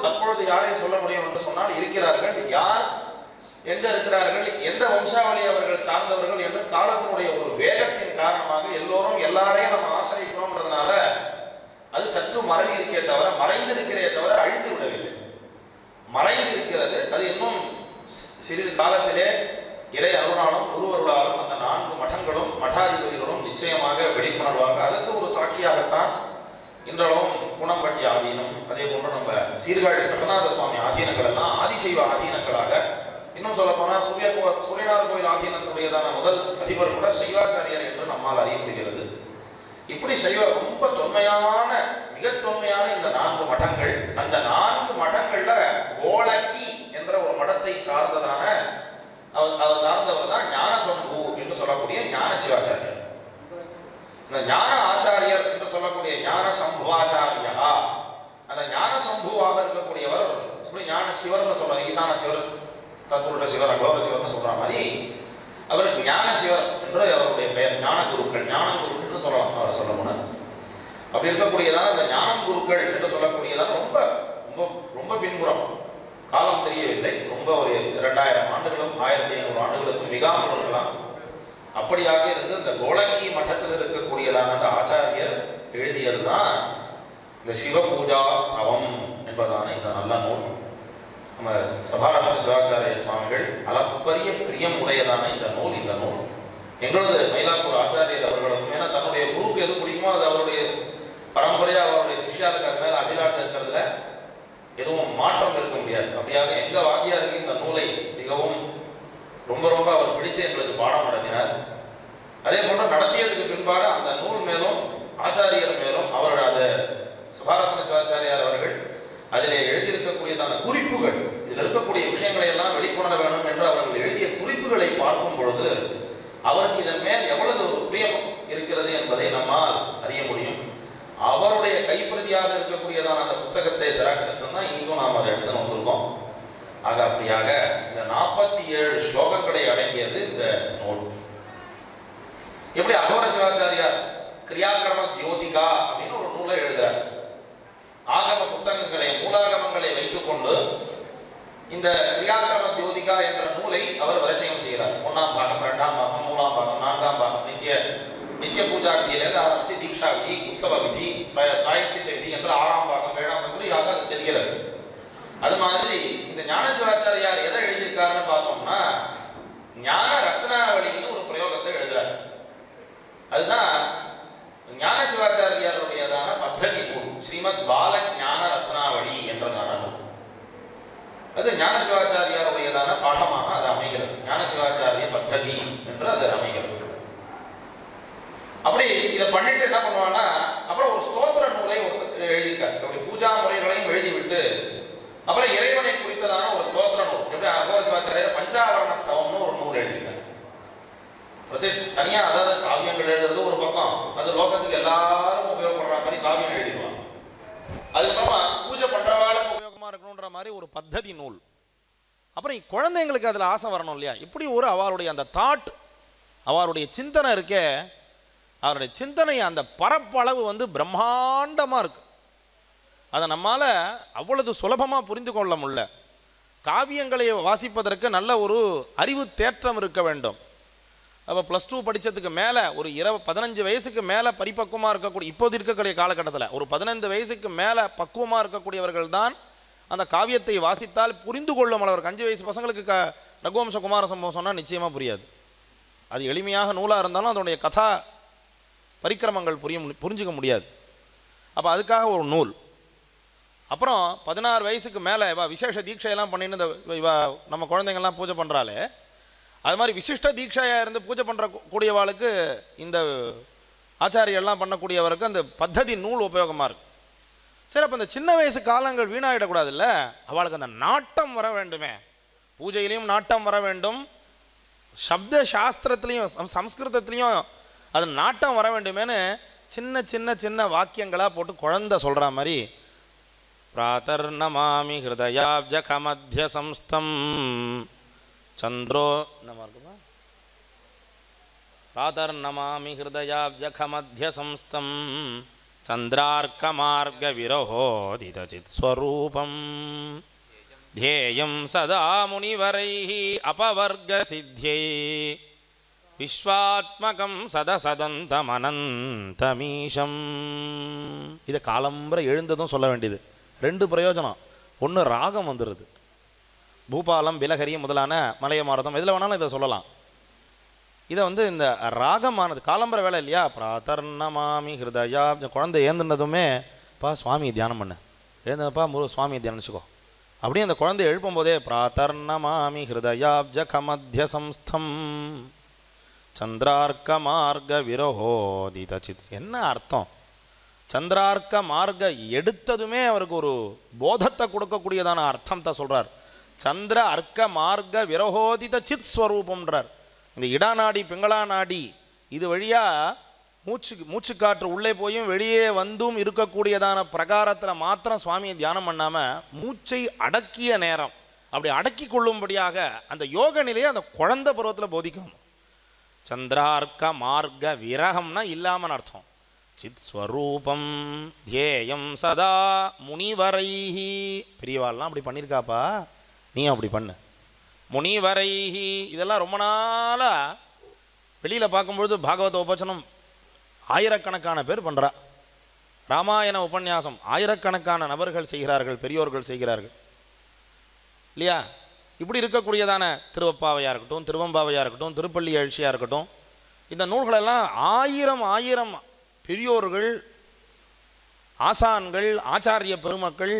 S2: தற்பொழுது யாரை சொல்ல முடியும் என்று சொன்னால் இருக்கிறார்கள். யார் எங்க இருக்கிறார்கள், எந்த வம்சாவளி அவர்கள் சார்ந்தவர்கள் என்று காலத்தினுடைய ஒரு வேகத்தின் காரணமாக எல்லோரும் எல்லாரையும் நம்ம ஆசிரியக்கிறோம்ன்றதுனால அது சற்று மறைந்து இருக்கே தவிர, மறைந்திருக்கிறே தவிர அழித்து விடவில்லை. மறைந்து இருக்கிறது. அது இன்னும் சிறிது காலத்திலே இறை அருளாலும் குருவருளாலும் அந்த 4 மடங்களும் மடாதிபதிகளும் நிச்சயமாக வெளிக்கொணர்வாங்க. அதுக்கு ஒரு சாட்சியாகத்தான் இன்றளவும் குணம்பட்டி ஆதீனம், அதே போன்று நம்ம சீர்காழி சட்டநாத சுவாமி ஆதீனங்கள் எல்லாம் ஆதிசைவ ஆதீனங்களாக, இன்னும் சொல்ல போனா சூரியநாத கோயில் ஆதீனத்துடையதான முதல் அதிபர் கூட சைவாச்சாரியர் என்று நம்மால் அறிய முடிகிறது. இப்படி ரொம்ப தொன்மையான, மிக தொன்மையான இந்த 4 மடங்கள், அந்த 4 மடங்கள்ல கோலகி என்ற ஒரு மடத்தை சார்ந்ததான அவர் சார்ந்தவர் தான் ஞானசம்பு என்று சொல்லக்கூடிய ஞான சிவாச்சாரியர். இந்த ஞான ஆச்சாரியர் என்று சொல்லக்கூடிய ஞான சம்புவாச்சாரியா, அந்த ஞான சம்புவாக இருக்கக்கூடியவர் இப்படி ஞான சிவர்னு சொல்றாங்க. ஈசான சிவர், தத்புருஷ சிவர், அகோர சிவர்னு சொல்ற மாதிரி அவருக்கு ஞான சிவர் என்று அவருடைய பெயர். ஞான குருக்கள், ஞான குருக்கள்னு சொல்லலாம் சொல்ல போன. அப்படி இருக்கக்கூடியதான அந்த ஞானம் குருக்கள் என்று சொல்லக்கூடியதான ரொம்ப ரொம்ப ரொம்ப பின்புறம், காலம் தெரியவில்லை, ரொம்ப ஒரு 2000 ஆண்டுகளும் 1500 ஆண்டுகளுக்கும் மிகாமல் இருக்கலாம். அப்படியாக இருந்து இந்த கோலகி மட்டத்தில் இருக்கக்கூடியதான அந்த ஆச்சாரியர் எழுதியதுதான் இந்த சிவ பூஜா ஸ்தவம் என்பதான இந்த நல்ல நூல். நம்ம சபாரத்ன சிவாச்சாரிய சுவாமிகள் அளப்பரிய பிரியம் உடையதான இந்த நூல் எங்களது மயிலாப்பூர் ஆச்சாரியர் அவர்களுக்கும், ஏன்னா தன்னுடைய குருவுக்கு எது பிடிக்குமோ அது அவருடைய பரம்பரையாக அவருடைய சிஷ்யாருக்கு அது மேல அபிலாஷம் இருக்கிறதுல எதுவும் மாற்றம் இருக்க முடியாது. அப்படியாக எங்க வாத்தியாருக்கு இந்த நூலை மிகவும் ரொம்ப ரொம்ப அவர் பிடித்து எங்களுக்கு பாடம் நடத்தினார். அதே போன்று நடத்தியதுக்கு பின்பாடு அந்த நூல் மேலும் ஆச்சாரியர் மேலும் அவர் அதை சபாரத்ன சிவாச்சாரியார் அவர்கள் அதிலே எழுதியிருக்கக்கூடியதான குறிப்புகள், இதில் இருக்கக்கூடிய விஷயங்களை எல்லாம் வெளிக்கொணர வேண்டும் என்று அவர்கள் எழுதிய குறிப்புகளை பார்க்கும் பொழுது அவருக்கு இதன் மேல் எவ்வளவு ஒரு பிரியம் இருக்கிறது என்பதை நம்மால் அறிய முடியும். அவருடைய கைப்பிரதியாக இருக்கக்கூடியதான அந்த புத்தகத்தை ஜெராக்ஸ் எடுத்தோம்னா இன்னும் நாம் அதை எடுத்துன்னு வந்திருக்கோம். ஆக அப்படியாக இந்த 47 ஸ்லோகங்களை அடங்கியது இந்த நூல். எப்படி அகோர சிவாச்சாரியார் கிரியாக்கிரம ஜோதிகா அப்படின்னு ஒரு நூலை எழுதுறார். ஆகம புத்தகங்களை, மூலாகமங்களை வைத்துக் கொண்டு இந்த கிரியாக்கிரம ஜோதிகா என்ற நூலை அவர் பரிச்சயம் செய்கிறார். 1ஆம் பாகம், 2ஆம் பாகம், 3ஆம் பாகம், 4ஆம் பாகம், நித்திய பூஜா விதியிலிருந்து ஆரம்பிச்சு தீக்ஷா விதி, உற்சவ விதி, பிராயசித்த விதி என்று 6ஆம் பாகம் 7ஆம் பாகம் அது செல்கிறது. அது மாதிரி இந்த ஞான சிவாச்சாரியார் எதை எழுதியிருக்காருன்னு பார்த்தோம்னா ஞான ரத்னாவளின்னு ஒரு பிரயோகத்தை எழுதுறாரு. அதுதான் ஞான சிவாச்சாரியாருடையதான பத்ததி நூல், ஸ்ரீமத் பால ஞான ரத்னாவளி என்றதான நூல். அது ஞான சிவாச்சாரியாருடையதான பாடமாக அது அமைகிறது. ஞான சிவாச்சாரிய பத்ததி என்று அது அமைகிறது. அப்படி இதை பண்ணிட்டு என்ன பண்ணுவான்னா அப்புறம் ஒரு ஸ்தோத்திர நூலை எழுதியிருக்காரு. அப்படி பூஜா முறைகளையும் எழுதிவிட்டு அப்புறம் இறைவனை குறித்ததான ஒரு ஸ்தோத்திர நூல், எப்படி அகோர சிவாச்சாரியர் பஞ்சாவரண ஸ்தவம்னு ஒரு நூல் எழுதியிருக்காரு. தனியா, அதாவது காவியங்கள் எழுதுறது ஒரு பக்கம், அது லோகத்துக்கு எல்லாரும் உபயோகப்படுற மாதிரி காவியம் எழுதிடுவாங்க. அதுக்கப்புறமா பூஜை பண்றவாளுக்கு உபயோகமா இருக்கணும்ன்ற மாதிரி ஒரு பத்ததி நூல். அப்புறம் குழந்தைங்களுக்கு அதுல ஆசை வரணும் இல்லையா, இப்படி ஒரு அவருடைய அந்த தாட், அவருடைய சிந்தனை இருக்கே, அவருடைய சிந்தனை அந்த பரப்பளவு பிரம்மாண்டமா இருக்கு. அதை நம்மால் அவ்வளவு சுலபமாக புரிந்து கொள்ள முடியல. காவியங்களை வாசிப்பதற்கு நல்ல ஒரு அறிவு தேற்றம் இருக்க வேண்டும். அப்போ +2 படித்ததுக்கு மேலே ஒரு 15 வயசுக்கு மேலே பரிபக்குவமாக இருக்கக்கூடிய, இப்போது இருக்கக்கூடிய காலகட்டத்தில் ஒரு 15 வயசுக்கு மேலே பக்குவமாக இருக்கக்கூடியவர்கள் தான் அந்த காவியத்தை வாசித்தால் புரிந்து கொள்ளும் அளவுக்கு. 5 வயசு பசங்களுக்கு ரகுவம்ச குமார சம்பவம் சொன்னால் நிச்சயமாக புரியாது. அது எளிமையாக நூலாக இருந்தாலும் அதனுடைய கதா பரிக்கிரமங்கள் புரிஞ்சிக்க முடியாது. அப்போ அதுக்காக ஒரு நூல். அப்புறம் 16 வயசுக்கு மேலே விசேஷ தீட்சையெல்லாம் பண்ணிட்டு நம்ம குழந்தைங்கள்லாம் பூஜை பண்ணுறாலே, அது மாதிரி விசிஷ்ட தீட்சையாக இருந்து பூஜை பண்ணுற கூடியவாளுக்கு இந்த ஆச்சாரியெல்லாம் பண்ணக்கூடியவருக்கு அந்த பத்ததி நூல் உபயோகமாக இருக்குது. சரி, அப்போ இந்த சின்ன வயசு காலங்கள் வீணாகிடக்கூடாது இல்லை, அவளுக்கு அந்த நாட்டம் வர வேண்டுமே, பூஜையிலையும் நாட்டம் வர வேண்டும், சப்த சாஸ்திரத்துலேயும் சம்ஸ்கிருதத்துலேயும் அது நாட்டம் வர வேண்டுமேனு சின்ன சின்ன சின்ன வாக்கியங்களாக போட்டு குழந்தை சொல்கிற மாதிரி பிராதர்நமாமி ஹிருதயாப்ஜகமத்ய சம்ஸ்தம் சந்திரோ என்னமா இருக்குமா பிராதர்நமாமி ஹிருதயாப்ஜகமத்ய சம்ஸ்தம் சந்திரார்க்கமார்க விரஹோதிதசித் ஸ்வரூபம் ध्येयं सदा मुनिवरैः अपवर्गसिद्ध्यै विश्वात्मकं सदसदन्तमनन्तमीशम्. இதை காலம்பரை எழுந்ததும் சொல்ல வேண்டியது. 2 பிரயோஜனம். ஒன்று, ராகம் வந்துடுது. பூபாலம், பிலஹரி முதலான மலையமாரதம் எதில் வேணாலும் இதை சொல்லலாம். இதை இந்த ராகமானது காலம்பரை வேலை இல்லையா, பிராதர்நமாமி ஹிருதயா. குழந்தை ஏந்துனதுமே பா சுவாமி தியானம் பண்ணு, எழுந்தப்பா சுவாமியை தியானிச்சுக்கோ. அப்படியே அந்த குழந்தை எழுப்பும் போதே பிராதர்நமாமி ஹிருதயாப்ஜகமத்ய சம்ஸ்தம் சந்திரார்க்க மார்க விரஹோதிதசித். என்ன அர்த்தம்? சந்திரார்க்க மார்க எடுத்ததுமே அவருக்கு ஒரு போதத்தை கொடுக்கக்கூடியதான அர்த்தம் தான் சொல்கிறார். சந்திர அர்க்க மார்க விரஹோதிதசித் ஸ்வரூபம்ன்றார். இந்த இடாநாடி பிங்களா நாடி இது வழியாக மூச்சுக்காற்று உள்ளே போயும் வெளியே வந்தும் இருக்கக்கூடியதான பிரகாரத்தில் மாத்திரம் சுவாமியை தியானம் பண்ணாமல் மூச்சை அடக்கிய நேரம் அப்படி அடக்கி கொள்ளும்படியாக அந்த யோக நிலையை அந்த குழந்தை பருவத்தில் போதிக்கணும். சந்திரார்க்க மார்க்க விரகம்னா இல்லாமல் அர்த்தம். சித் ஸ்வரூபம் தியேயம் சதா முனிவரைஹி. பெரியவாள்லாம் அப்படி பண்ணியிருக்காப்பா, நீ அப்படி பண்ணு. முனிவரைஹி இதெல்லாம் ரொம்ப நாளாக வெளியில் பார்க்கும்பொழுது பாகவத உபச்சனம் ஆயிரக்கணக்கான பேர் பண்ணுறா. ராமாயண உபன்யாசம் ஆயிரக்கணக்கான நபர்கள் செய்கிறார்கள், பெரியோர்கள் செய்கிறார்கள் இல்லையா? இப்படி இருக்கக்கூடியதான திருவப்பாவையாக இருக்கட்டும், திருவம்பாவையாக இருக்கட்டும், திருப்பள்ளி எழுச்சியாக இருக்கட்டும், இந்த நூல்களெல்லாம் ஆயிரம் பெரியோர்கள், ஆசான்கள், ஆச்சாரிய பெருமக்கள்,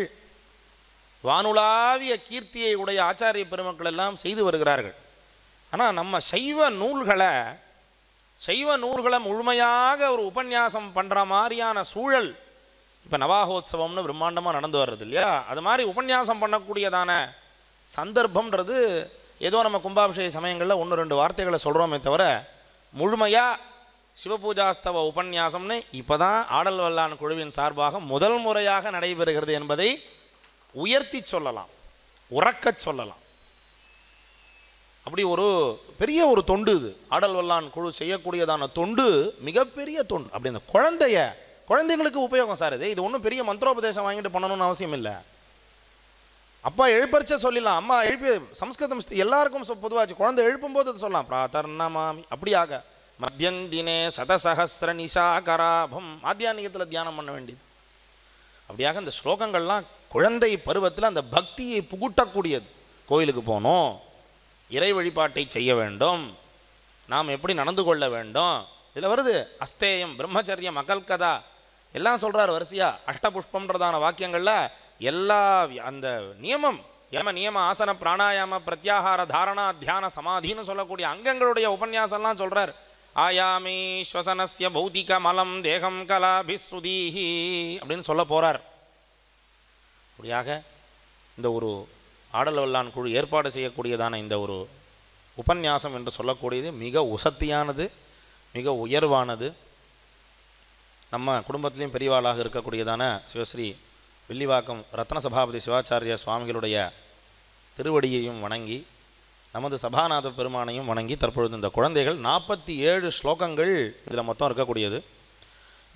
S2: வானுலாவிய கீர்த்தியை உடைய ஆச்சாரிய பெருமக்கள் எல்லாம் செய்து வருகிறார்கள். ஆனால் நம்ம சைவ நூல்களை முழுமையாக ஒரு உபன்யாசம் பண்ணுற மாதிரியான சூழல் இப்போ நவாகோத்சவம்னு பிரம்மாண்டமாக நடந்து வர்றது இல்லையா? அது மாதிரி உபன்யாசம் பண்ணக்கூடியதான சந்தர்ப்பம்ன்றது ஏதோ நம்ம கும்பாபிஷேக சமயங்களில் 1-2 வார்த்தைகளை சொல்கிறோமே தவிர முழுமையாக சிவபூஜாஸ்தவ உபன்யாசம்னு இப்போ தான் ஆடல் வல்லான் குழுவின் சார்பாக முதல் முறையாக நடைபெறுகிறது என்பதை உயர்த்தி சொல்லலாம், உறக்கச் சொல்லலாம். அப்படி ஒரு பெரிய ஒரு தொண்டு இது. ஆடல் வல்லான் குழு செய்யக்கூடியதான தொண்டு மிகப்பெரிய தொண்டு. அப்படி அந்த குழந்தைங்களுக்கு உபயோகம் சார். இது ஒன்றும் பெரிய மந்திரோபதேசம் வாங்கிட்டு பண்ணணும்னு அவசியம் இல்லை. அப்பா எழுப்பறிச்ச சொல்லிடலாம், அம்மா எழுப்பி சம்ஸ்கிருதம் எல்லாருக்கும் பொதுவாச்சு. குழந்தை எழுப்பும்போது அது சொல்லலாம் பிராதர்நமாமி. அப்படியாக மத்தியந்தினே சதசஹஸ்ர நிஷாகராபம் ஆத்தியானிகத்தில் தியானம் பண்ண வேண்டியது. அப்படியாக இந்த ஸ்லோகங்கள்லாம் குழந்தை பருவத்தில் அந்த பக்தியை புகுட்டக்கூடியது. கோயிலுக்கு போகணும், இறை வழிபாட்டை செய்ய வேண்டும், நாம் எப்படி நடந்து கொள்ள வேண்டும், இதில் வருது அஸ்தேயம், பிரம்மச்சரியம், அகல்கதா எல்லாம் சொல்கிறார் வரிசையா. அஷ்டபுஷ்பம்ன்றதான வாக்கியங்களில் எல்லா அந்த நியமம், நியம ஆசன பிராணாயாம பிரத்யாகார தாரணா தியான சமாதின்னு சொல்லக்கூடிய அங்கங்களுடைய உபன்யாசம்லாம் சொல்கிறார். ஆயாமி ஸ்வசனஸ்ய பௌதிக மலம் தேகம் கலாபிஸ்துதீஹி அப்படின்னு சொல்ல போகிறார். அப்படியாக இந்த ஒரு ஆடல் வல்லான் குழு ஏற்பாடு செய்யக்கூடியதான இந்த ஒரு உபன்யாசம் என்று சொல்லக்கூடியது மிக உசத்தியானது, மிக உயர்வானது. நம்ம குடும்பத்திலையும் பெரியவாளாக இருக்கக்கூடியதான சிவஸ்ரீ வில்லிவாக்கம் ரத்ன சபாபதி சிவாச்சாரிய சுவாமிகளுடைய திருவடியையும் வணங்கி நமது சபாநாத பெருமானையும் வணங்கி தற்பொழுது இந்த குழந்தைகள் 47 ஸ்லோகங்கள் இதில் மொத்தம் இருக்கக்கூடியது.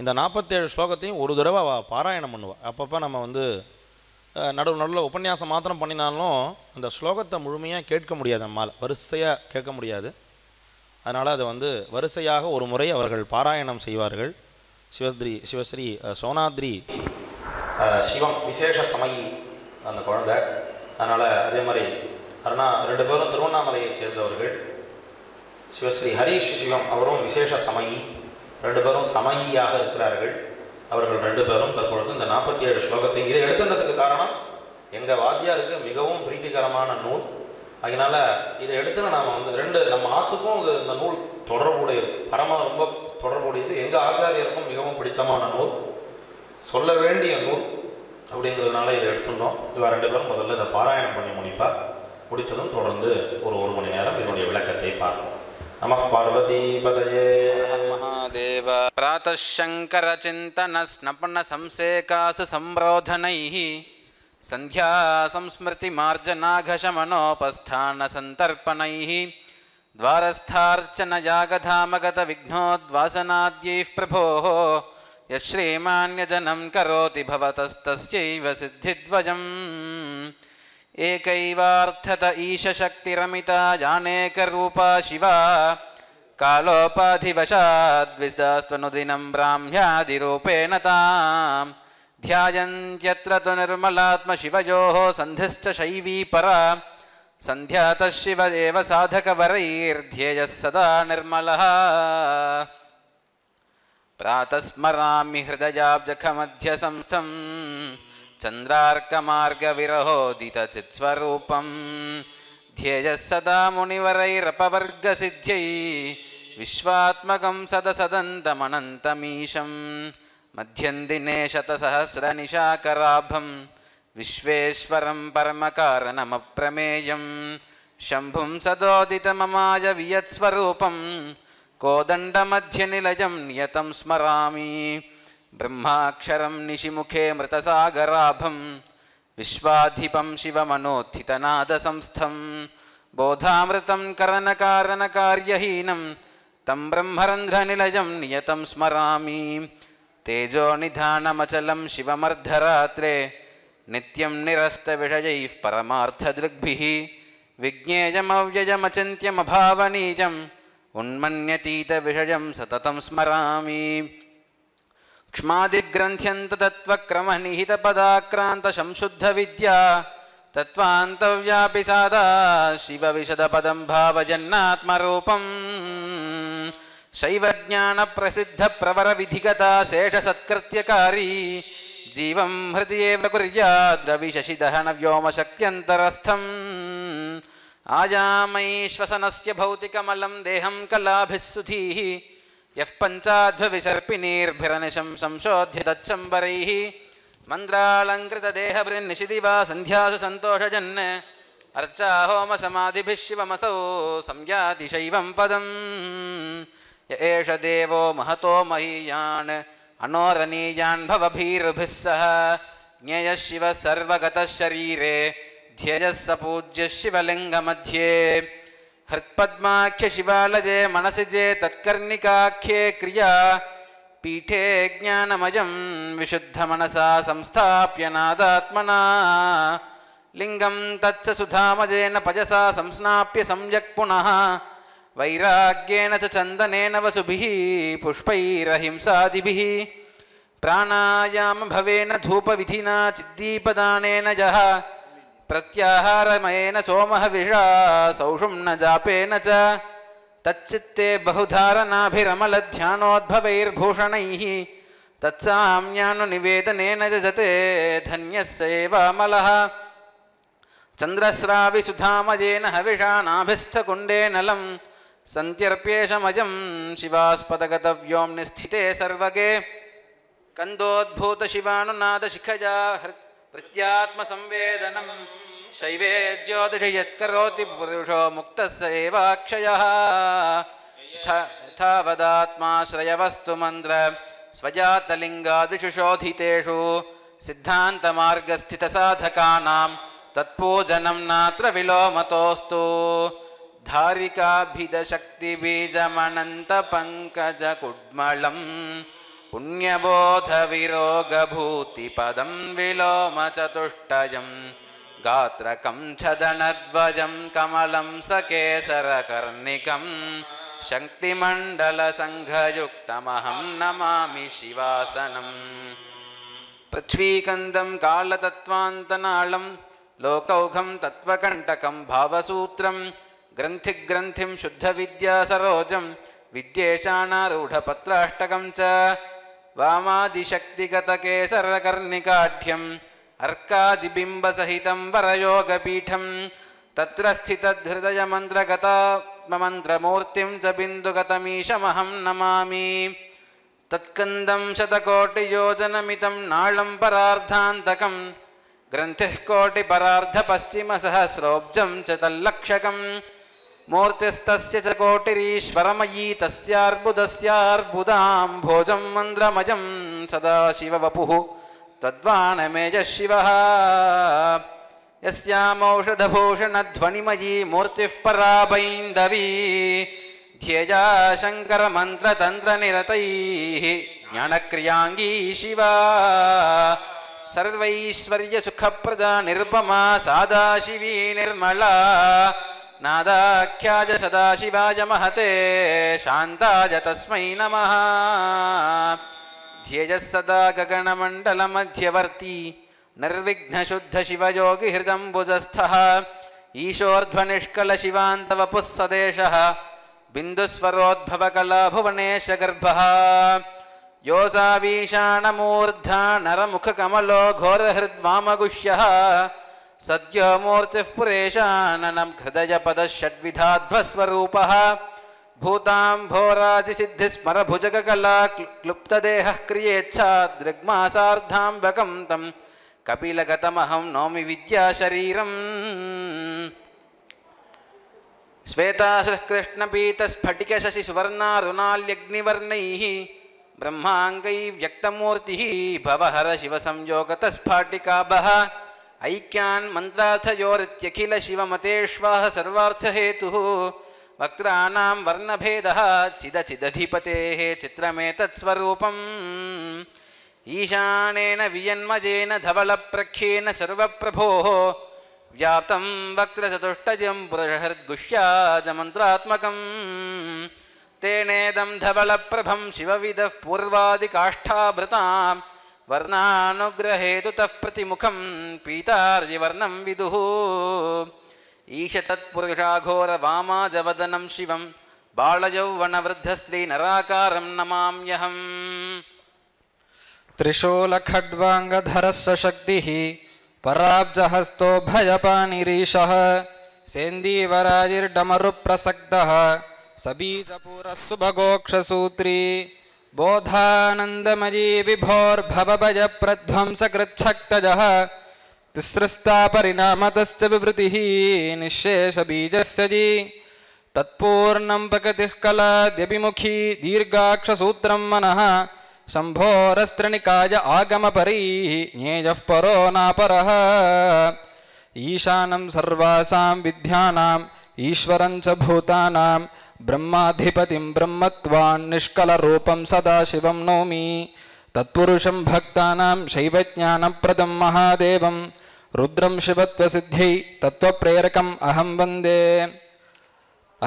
S2: இந்த 47 ஸ்லோகத்தையும் ஒரு தடவை பாராயணம் பண்ணுவாள். அப்பப்போ நம்ம வந்து நடுவில் உபன்யாசம் மாத்திரம் பண்ணினாலும் அந்த ஸ்லோகத்தை முழுமையாக கேட்க முடியாது, நம்மால் வரிசையாக கேட்க முடியாது. அதனால் அதை வந்து வரிசையாக ஒரு முறை அவர்கள் பாராயணம் செய்வார்கள். சிவஸ்ரீ சோனாத்ரி சிவம் விசேஷ சமயி அந்த குழந்தை. அதனால் அதே மாதிரி 2 பேரும் திருவண்ணாமலையை சேர்ந்தவர்கள். சிவஸ்ரீ ஹரீஷ் சிவம் அவரும் விசேஷ சமயி, 2 பேரும் சமயியாக இருக்கிறார்கள். அவர்கள் 2 பேரும் தற்பொழுது இந்த 47 ஸ்லோகத்தை இதை எடுத்துனதுக்கு காரணம் எங்கள் வாத்தியாருக்கு மிகவும் பிரீத்திகரமான நூல். அதனால் இதை எடுத்துன்னு நாம் வந்து நம்ம ஆத்துக்கும் இந்த நூல் தொடர்புடையது, ரொம்ப தொடர்புடையது. எங்கள் ஆச்சாரியருக்கும் மிகவும் பிடித்தமான நூல், சொல்ல வேண்டிய நூல் அப்படிங்கிறதுனால இதை எடுத்துட்டோம். இவ 2 பேரும் முதல்ல இதை பாராயணம் பண்ணி முடிப்பார். முடித்ததும் தொடர்ந்து ஒரு மணி நேரம் இதனுடைய விளக்கத்தை பார்ப்போம். நமः பார்வதீபதயே
S4: महादेव प्रातः शंकर चिंतन स्नपन संसेकासु संरोधनैः संध्या संस्मृति मार्जनाघशमनोपस्थान संतर्पणैः द्वारस्थार्चन जागधामगत विघ्नोद्वासनाद्यैः प्रभोः यश्रीमान्यजनं करोति भवतस्तस्यैव सिद्धिद्वयम् एकैवार्थत ईशशक्तिरमिता जानेकरूपा शिवा कालोपाधिवशाद्विस्दास्त्वनुदिनं ब्राह्म्यादिरूपेण तां ध्यायन्त्यत्र तु निर्मलात्मशिवयोः सन्धिश्च शैवी परा सन्ध्यातः शिव एव साधकवरैर्ध्येयः सदा निर्मलः प्रातः स्मरामि हृदयाब्जखमध्यसंस्थं चन्द्रार्कमार्गविरहोदितचित्स्वरूपं ध्येयः सदा मुनिवरैरपवर्गसिद्ध्यै विश्वात्मकं सदसदन्तमनन्तमीशं मध्यं दिने शतसहस्रनिशाकराभं विश्वेश्वरं परमकारणमप्रमेयं शम्भुं सदोदितममाय वियत्स्वरूपं कोदण्डमध्यनिलयं नियतं स्मरामि ब्रह्माक्षरं निशिमुखे मृतसागराभं विश्वाधिपं शिवमनोत्थितनादसंस्थं बोधामृतं करणकारणकार्यहीनं तं ब्रह्मरन्ध्रनिलयं नियतं स्मरामि तेजोनिधानमचलं शिवमर्धरात्रे नित्यं निरस्तविषयैः परमार्थदृग्भिः विज्ञेयमव्ययमचिन्त्यमभावनीयम् उन्मन्यतीतविषयं सततं स्मरामि क्ष्मादिग्रन्थ्यन्ततत्त्वक्रमनिहितपदाक्रान्तसंशुद्धविद्या तत्त्वान्तव्यापि सादा शिवविशदपदं भावजन्नात्मरूपं शैवज्ञानप्रसिद्धप्रवरविधिगता शेषसत्कृत्यकारी जीवं हृदि एव कुर्याद्रविशशिदहनव्योमशक्त्यन्तरस्थम् आयामैश्वसनस्य भौतिकमलं देहं कलाभिः सुधीः यः पञ्चाध्वविसर्पिणीर्भिरनिशं संशोध्य तत्संवरैः मन्द्रालङ्कृतदेहभृन्निशिदिवा सन्ध्यासु सन्तोषजन् अर्चाहोमसमाधिभिः शिवमसौ संयाति शैवं पदं य एष देवो महतो महीयान् अनोरणीयान् भवभीरुभिः सह ज्ञेयः शिवः सर्वगतः शरीरे ध्येयः स पूज्यः शिवलिङ्गमध्ये हृत्पद्माख्य शिवालये मनसि जे तत्कर्णिकाख्ये क्रिया पीठे ज्ञानमयं विशुद्धमनसा संस्थाप्य नादात्मना लिङ्गं तच्च सुधामजेन पजसा संस्नाप्य सम्यक् पुनः वैराग्येन च चन्दनेन वसुभिः पुष्पैरहिंसादिभिः प्राणायामभवेन धूपविधिना चिद्दीपदानेन जः प्रत्याहारमयेन सोमहविषा सौषुम्न जापेन च तच्चित्ते बहुधारनाभिरमलध्यानोद्भवैर्भूषणैः तत्साम्यानुनिवेदनेन यजते धन्यः स एवामलः चन्द्रस्राविसुधामयेन हविषा नाभिस्थकुण्डेनलं सन्त्यर्प्येशमयं शिवास्पदगतव्योम्नि स्थिते सर्वगे कन्दोद्भूतशिवानुनादशिखया हृत्यात्मसंवेदनं शैवे ज्योतिषि यत्करोति पुरुषो मुक्तः स एवाक्षयः यथावदात्माश्रयवस्तु मन्त्र स्वजातलिङ्गादिषु शोधितेषु सिद्धान्तमार्गस्थितसाधकानां तत्पूजनं नात्र विलोमतोऽस्तु धारिकाभिदशक्तिबीजमनन्तपङ्कजकुड्मलं पुण्यबोधविरोगभूतिपदं विलोमचतुष्टयं गात्रकं छदनध्वजं कमलं सकेसरकर्णिकं शक्तिमण्डलसङ्घयुक्तमहं नमामि शिवासनम् पृथ्वीकन्दं कालतत्त्वान्तनालं लोकौघं तत्त्वकण्टकं भावसूत्रं ग्रन्थिग्रन्थिं शुद्धविद्यासरोजं विद्येशानारूढपत्राष्टकं च वामादिशक्तिगतकेसरकर्णिकाढ्यम् अर्कादिबिम्बसहितं वरयोगपीठं तत्र स्थितहृदयमन्त्रगतात्ममन्त्रमूर्तिं च बिन्दुगतमीशमहं नमामि तत्कन्दं शतकोटियोजनमितं नाळं परार्धान्तकं ग्रन्थिः कोटिपरार्धपश्चिमसहस्रोब्जं च तल्लक्षकं मूर्तिस्तस्य च कोटिरीश्वरमयी तस्यार्बुदस्यार्बुदां भोजं मन्द्रमयं सदाशिववपुः तद्वानमेजः शिवः यस्यामौषधभूषणध्वनिमयी मूर्तिः परा बैन्दवी ध्येया शङ्करमन्त्रतन्त्रनिरतैः ज्ञानक्रियाङ्गी शिवा सर्वैश्वर्यसुखप्रदा निरुपमा सादाशिवी निर्मला नादाख्याय सदाशिवाय महते शान्ताय तस्मै नमः ध्येयः सदा गगनमण्डलमध्यवर्ती निर्विघ्नशुद्धशिवयोगिहृदम्बुजस्थः ईशोर्ध्वनिष्कलशिवान्तवपुः सदेशः बिन्दुस्वरोद्भवकलाभुवनेशगर्भः योऽसावीशानमूर्धा नरमुखकमलो घोरहृद्वामगुह्यः सद्यो मूर्तिः पुरेशाननं हृदयपदः षड्विधाध्वस्वरूपः भूताम्भोराजिसिद्धिस्मरभुजगकला क्लुप्तदेहः क्रियेच्छादृग्मासार्धाम्बकं तं कपिलगतमहं नौमि विद्याशरीरम् श्वेताशकृष्णपीतस्फटिकशशिसुवर्णारुणाल्यग्निवर्णैः ब्रह्माङ्गैः व्यक्तमूर्तिः भवहर शिवसंयोगतस्फाटिकाभः ऐक्यान् मन्त्रार्थयोरित्यखिलशिवमतेष्वाह सर्वार्थहेतुः वक्त्राणां वर्णभेदः चिदचिदधिपतेः चित्रमेतत्स्वरूपम् ईशानेन वियन्मजेन धवलप्रख्येन सर्वप्रभोः व्याप्तं वक्त्रचतुष्टयं पुरुषहृद्गुह्याजमन्त्रात्मकम् तेनेदं धवलप्रभं शिवविदः पूर्वादिकाष्ठाभृतां वर्णानुग्रहेतुतः प्रतिमुखं पीतार्यवर्णं विदुः ईश तत्पुरुषाघोरवामाजवदनं शिवं बालयौवनवृद्धश्रीनराकारं नमाम्यहम्
S5: त्रिशूलखड्वाङ्गधरस्य शक्तिः पराब्जहस्तो भयपानिरीशः सेन्दीवराजिर्डमरुप्रसक्तः सबीजपुरस्सुभगोक्षसूत्री बोधानन्दमयी विभोर्भवभयप्रध्वंसकृच्छक्तजः तिसृस्ता परिणामतस्य विवृतिः निःशेषबीजस्य जी तत्पूर्णं प्रकृतिः कलाद्यभिमुखी दीर्घाक्षसूत्रं मनः शम्भोरस्त्रिणिकाय आगमपरीः ज्ञेयः परो नापरः ईशानं सर्वासां विद्यानाम् ईश्वरं च भूतानां ब्रह्माधिपतिं ब्रह्मत्वान् निष्कलरूपं सदाशिवं नौमि तत्पुरुषं भक्तानां शैवज्ञानप्रदं महादेवं रुद्रं शिवत्वसिद्ध्यै तत्त्वप्रेरकम् अहं वन्दे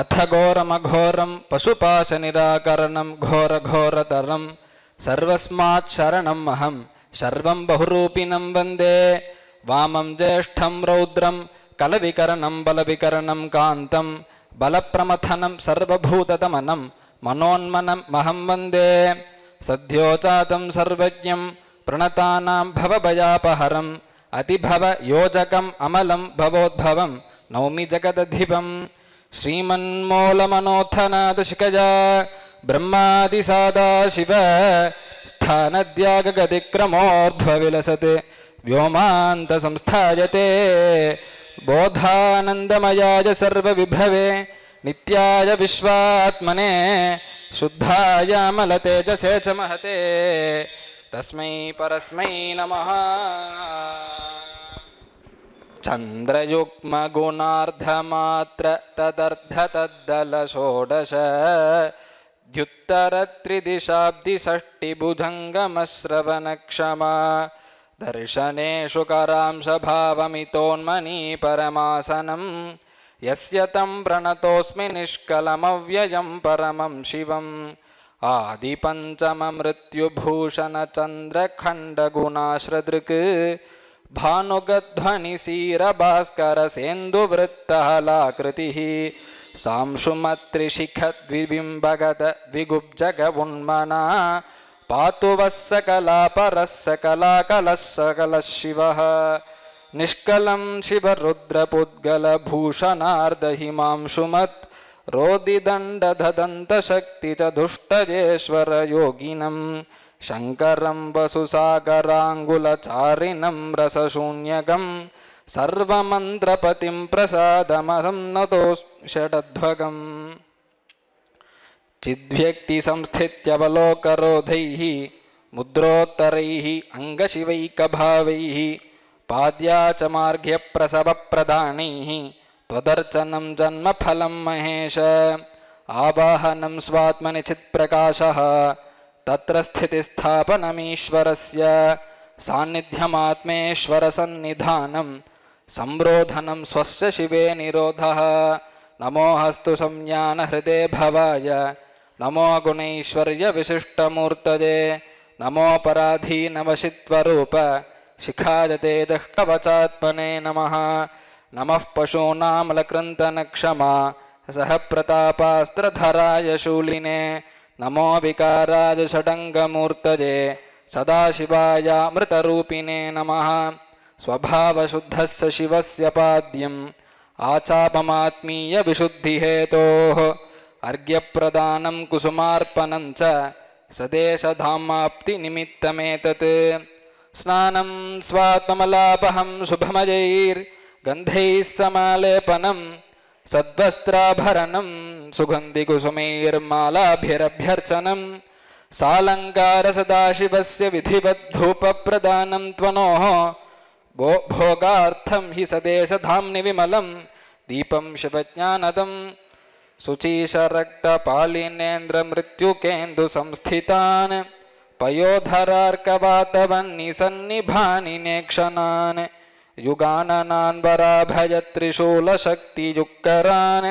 S5: अथ घोरमघोरं पशुपाशनिराकरणं घोरघोरतरं सर्वस्मात् शरणम् अहं शर्वं बहुरूपिणं वन्दे वामं ज्येष्ठं रौद्रं कलविकरणं बलविकरणं कान्तं बलप्रमथनं सर्वभूतदमनं मनोन्मनं महं वन्दे सद्योजातं सर्वज्ञं प्रणतानां भवभयापहरम् अतिभवयोजकम् अमलं भवोद्भवं नौमि जगदधिपं श्रीमन्मूलमनोत्थनादशिखया ब्रह्मादिसादाशिव स्थानद्यागगतिक्रमोर्ध्वविलसते व्योमान्तसंस्थायते बोधानन्दमयाय सर्वविभवे नित्याय विश्वात्मने शुद्धाय मलतेजसे च महते तस्मै परस्मै नमः चन्द्रयुग्मगुणार्धमात्र तदर्ध तद्दल षोडश द्युत्तरत्रिदिशाब्दिषष्टिभुजङ्गमश्रवणक्षमा दर्शनेषु करांशभावमितोन्मनी परमासनं यस्य तं प्रणतोऽस्मि निष्कलमव्ययं परमं शिवम् आदिपञ्चममृत्युभूषणचन्द्रखण्डगुणाश्रदृक् भानुगध्वनिसीरभास्करसेन्दुवृत्तहलाकृतिः सांशुमत्रिशिखद्विबिम्बगत द्विगुब्जगउन्मना पातु वः सकलापरः सकलाकलः सकलः शिवः निष्कलं शिवरुद्रपुद्गलभूषणार्धहिमांशुमत् रोदिदण्डधदन्तशक्तिचतुष्टयेश्वरयोगिनं शङ्करं वसुसागराङ्गुलचारिणं रसशून्यकं सर्वमन्त्रपतिं प्रसादमहं नतोऽस्मि षडध्वगम् चिद्व्यक्तिसंस्थित्यवलोकरोधैः मुद्रोत्तरैः अङ्गशिवैकभावैः पाद्याचमार्घ्यप्रसवप्रदानैः त्वदर्चनं जन्मफलं महेश आवाहनं स्वात्मनि चित्प्रकाशः तत्र स्थितिस्थापनमीश्वरस्य सान्निध्यमात्मेश्वरसन्निधानं संरोधनं स्वस्य शिवे निरोधः नमोऽस्तु संज्ञानहृदे भवाय नमो गुणैश्वर्यविशिष्टमूर्तये नमो पराधीनवशित्वरूप शिखायते कवचात्मने नमः नमः पशूनामलकृन्तनक्षमा सह प्रतापास्त्रधराय शूलिने नमो विकाराय षडङ्गमूर्तये सदाशिवायामृतरूपिणे नमः स्वभावशुद्धस्य शिवस्य पाद्यम् आचापमात्मीयविशुद्धिहेतोः अर्घ्यप्रदानं कुसुमार्पणं च सदेशधामाप्तिनिमित्तमेतत् स्नानं स्वात्ममलापहं शुभमयैर्गन्धैः समालेपनं सद्वस्त्राभरणं सुगन्धिकुसुमैर्मालाभिरभ्यर्चनं सालङ्कारसदाशिवस्य विधिवद्धूपप्रदानं त्वनोः भोगार्थं हि सदेशधाम्नि विमलं दीपं शिवज्ञानदं शुचीशरक्तपालिनेन्द्रमृत्युकेन्दुसंस्थितान् पयोधरार्कवातवन्निसन्निभानि नेक्षणान् युगाननान् वराभयत्रिशूलशक्तियुक्करान्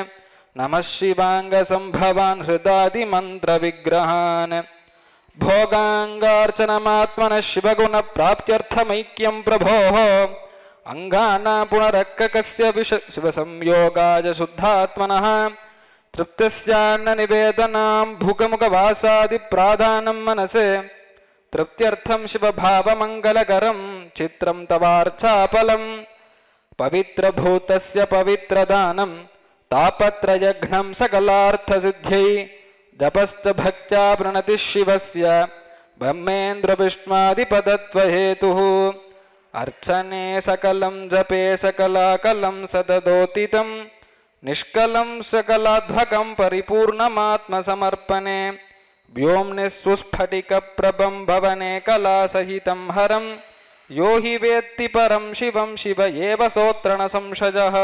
S5: नमः शिवाङ्गसम्भवान् हृदादिमन्त्रविग्रहान् भोगाङ्गार्चनमात्मनः शिवगुणप्राप्त्यर्थमैक्यं प्रभोः अङ्गाना पुनरक्ककस्य शिवसंयोगाय शुद्धात्मनः तृप्तस्यान्ननिवेदनां भुकमुखवासादिप्राधानं मनसे तृप्त्यर्थं शिवभावमङ्गलकरं चित्रं तवार्चाफलं पवित्रभूतस्य पवित्रदानं तापत्रयघ्नं सकलार्थसिद्ध्यै जपश्च भक्त्या प्रणतिः शिवस्य ब्रह्मेन्द्रविष्णुआदिपदत्वहेतुः अर्चने सकलं जपे सकलाकलं सतदोतितं निष्कलं सकलाध्वकं परिपूर्णमात्मसमर्पणे व्योम्नि सुस्फटिकप्रभं भवने कलासहितं हरं यो हि वेत्ति परं शिवं शिव एव सोत्रणसंशयः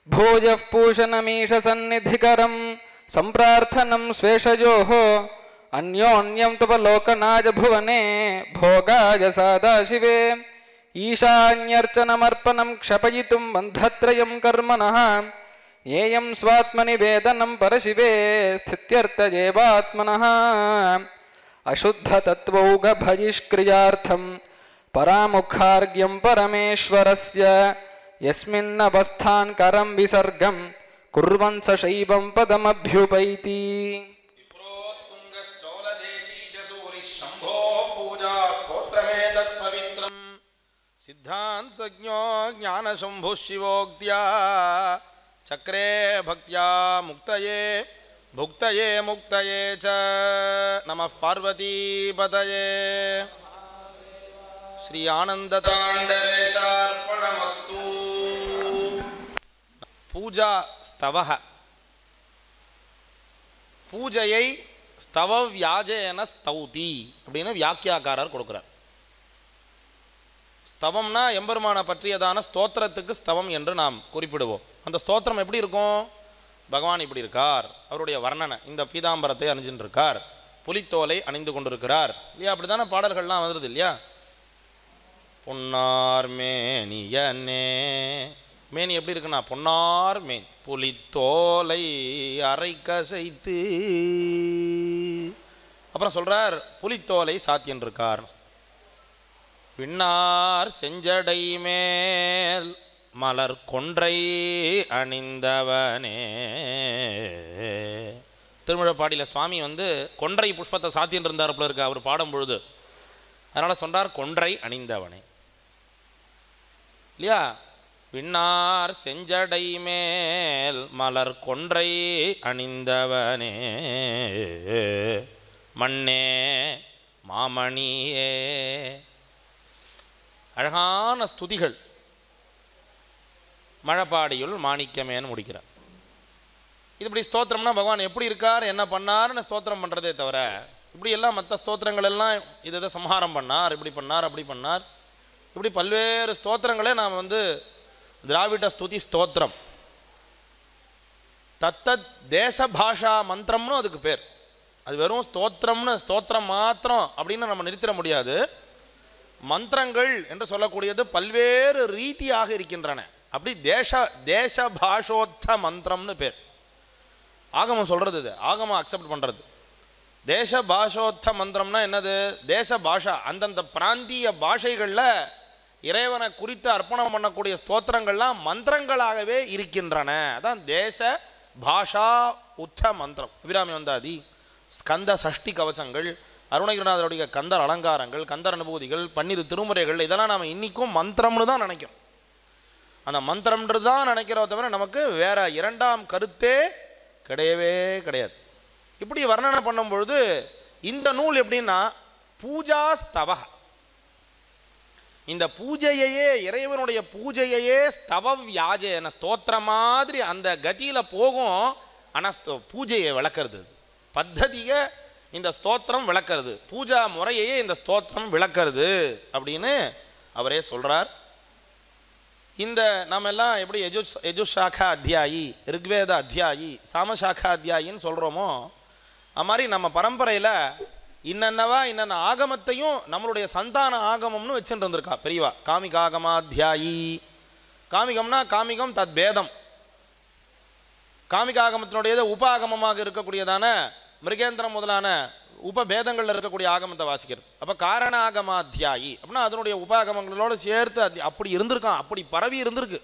S5: भूयः पूषणमीशसन्निधिकरं सम्प्रार्थनं स्वेषयोः अन्योन्यं तवलोकनाय भुवने भोगाय सदाशिवे ईशान्यर्चनमर्पणं क्षपयितुं बन्धत्रयं कर्मणः येयं स्वात्मनिवेदनं परशिवे स्थित्यर्थयेवात्मनः अशुद्धतत्त्वौघभयिष्क्रियार्थं परामुखार्घ्यं परमेश्वरस्य यस्मिन्नवस्थान् करं विसर्गं कुर्वन् स शैवं पदमभ्युपैति
S2: सिद्धान्तज्ञो ज्ञानशंभुः शिवोक्त्या चक्रे भक्त्या मुक्तये भुक्तये मुक्तये च नमः पार्वतीपतये श्री आनन्दताण्डवेशार्पणमस्तु पूजा स्तवः பூஜையை ஸ்தவ வியாஜேன ஸ்தௌதி அப்படின்னு வியாக்கியாக்காரர் கொடுக்குறார். ஸ்தவம்னா எம்பெருமானை பற்றியதான ஸ்தோத்திரத்துக்கு ஸ்தவம் என்று நாம் குறிப்பிடுவோம். அந்த ஸ்தோத்திரம் எப்படி இருக்கும்? பகவான் இப்படி இருக்கார், அவருடைய வர்ணனை, இந்த பீதாம்பரத்தை அணிஞ்சுட்டு இருக்கார், புலித்தோலை அணிந்து கொண்டிருக்கிறார் இல்லையா? அப்படி தானே பாடல்கள்லாம் வந்துடுது இல்லையா? பொன்னார் மேனியனே, மேனி எப்படி இருக்குன்னா பொன்னார் மேன், புலித்தோலை அரை கசைத்து, அப்புறம் சொல்றார் புலித்தோலை சாத்தியன் இருக்கார். பின்னார் செஞ்சடை மேல் மலர் கொன்றை அணிந்தவனே. திருமுழப்பாடியில் சுவாமி கொன்றை புஷ்பத்தை சாத்தின்னு இருந்தார் போல இருக்கு அவர் பாடும் பொழுது. அதனால் சொன்னார் கொன்றை அணிந்தவனே இல்லையா? பின்னார் செஞ்சடை மேல் மலர் கொன்றை அணிந்தவனே, மண்ணே மாமணியே. அழகான ஸ்துதிகள். மழப்பாடியுள் மாணிக்கமேன்னு முடிக்கிறார். இது இப்படி ஸ்தோத்திரம்னா பகவான் எப்படி இருக்கார் என்ன பண்ணார்னு ஸ்தோத்திரம் பண்ணுறதே தவிர, இப்படி எல்லாம் மற்ற ஸ்தோத்திரங்கள் எல்லாம் இதை சம்ஹாரம் பண்ணார், இப்படி பண்ணார், அப்படி பண்ணார், இப்படி பல்வேறு ஸ்தோத்திரங்களே நாம் திராவிட ஸ்துதி ஸ்தோத்திரம், தத்தத் தேச பாஷா மந்திரம்னு அதுக்கு பேர். அது வெறும் ஸ்தோத்திரம்னு ஸ்தோத்திரம் மாத்திரம் அப்படின்னு நம்ம நிறுத்திட முடியாது. மந்திரங்கள் என்று சொல்லக்கூடியது பல்வேறு ரீதியாக இருக்கின்றன. அப்படி தேச பாஷோத்த மந்திரம்னு பேர். ஆகமம் சொல்கிறது, இது ஆகமம் அக்செப்ட் பண்ணுறது. தேச பாஷோத்த மந்திரம்னா என்னது? தேச பாஷா, அந்தந்த பிராந்திய பாஷைகளில் இறைவனை குறித்து அர்ப்பணம் பண்ணக்கூடிய ஸ்தோத்திரங்கள்லாம் மந்திரங்களாகவே இருக்கின்றன. அதான் தேச பாஷா உச்ச மந்திரம். அபிராமி வந்தாதி, ஸ்கந்த சஷ்டி கவச்சங்கள், அருணகிரிநாதருடைய கந்தர் அலங்காரங்கள், கந்தர் அனுபூதிகள், 12 திருமுறைகள், இதெல்லாம் நாம் இன்றைக்கும் மந்திரம்னு தான் நினைக்கிறோம். அந்த மந்திரம்ன்றது தான் நினைக்கிறோம் தவிர நமக்கு வேற இரண்டாம் கருத்தே கிடையவே கிடையாது. இப்படி வர்ணனை பண்ணும் பொழுது இந்த நூல் எப்படின்னா பூஜா ஸ்தவ, இந்த பூஜையையே இறைவனுடைய பூஜையையே ஸ்தவ வியாஜேன ஸ்தோத்திர மாதிரி அந்த கதியில் போகும். ஆனால் பூஜையை விளக்கிறது, பத்ததியை இந்த ஸ்தோத்திரம் விளக்கிறது, பூஜா முறையையே இந்த ஸ்தோத்திரம் விளக்கிறது அப்படின்னு அவரே சொல்கிறார். இந்த நம்ம எல்லாம் எப்படி யஜுஷாக்கா அத்தியாயி, ரிக்வேத அத்தியாயி, சாமசாக்கா அத்தியாயின்னு சொல்கிறோமோ, அது மாதிரி நம்ம பரம்பரையில் இன்னென்னவா இன்னென்ன ஆகமத்தையும் நம்மளுடைய சந்தான ஆகமம்னு வச்சுட்டு இருந்திருக்கா பெரியவா. காமிகாகமாத்தியாயி, காமிகம்னா காமிகம் தத் பேதம், காமிகாகமத்தினுடையது உபாகமமாக இருக்கக்கூடியதான மிருகேந்திரம் முதலான உபபேதங்களில் இருக்கக்கூடிய ஆகமத்தை வாசிக்கிறது. அப்போ காரண ஆகமாத்தியாயி அப்படின்னா அதனுடைய உபாகமங்களோடு சேர்த்து அப்படி இருந்திருக்கான், அப்படி பரவி இருந்திருக்கு.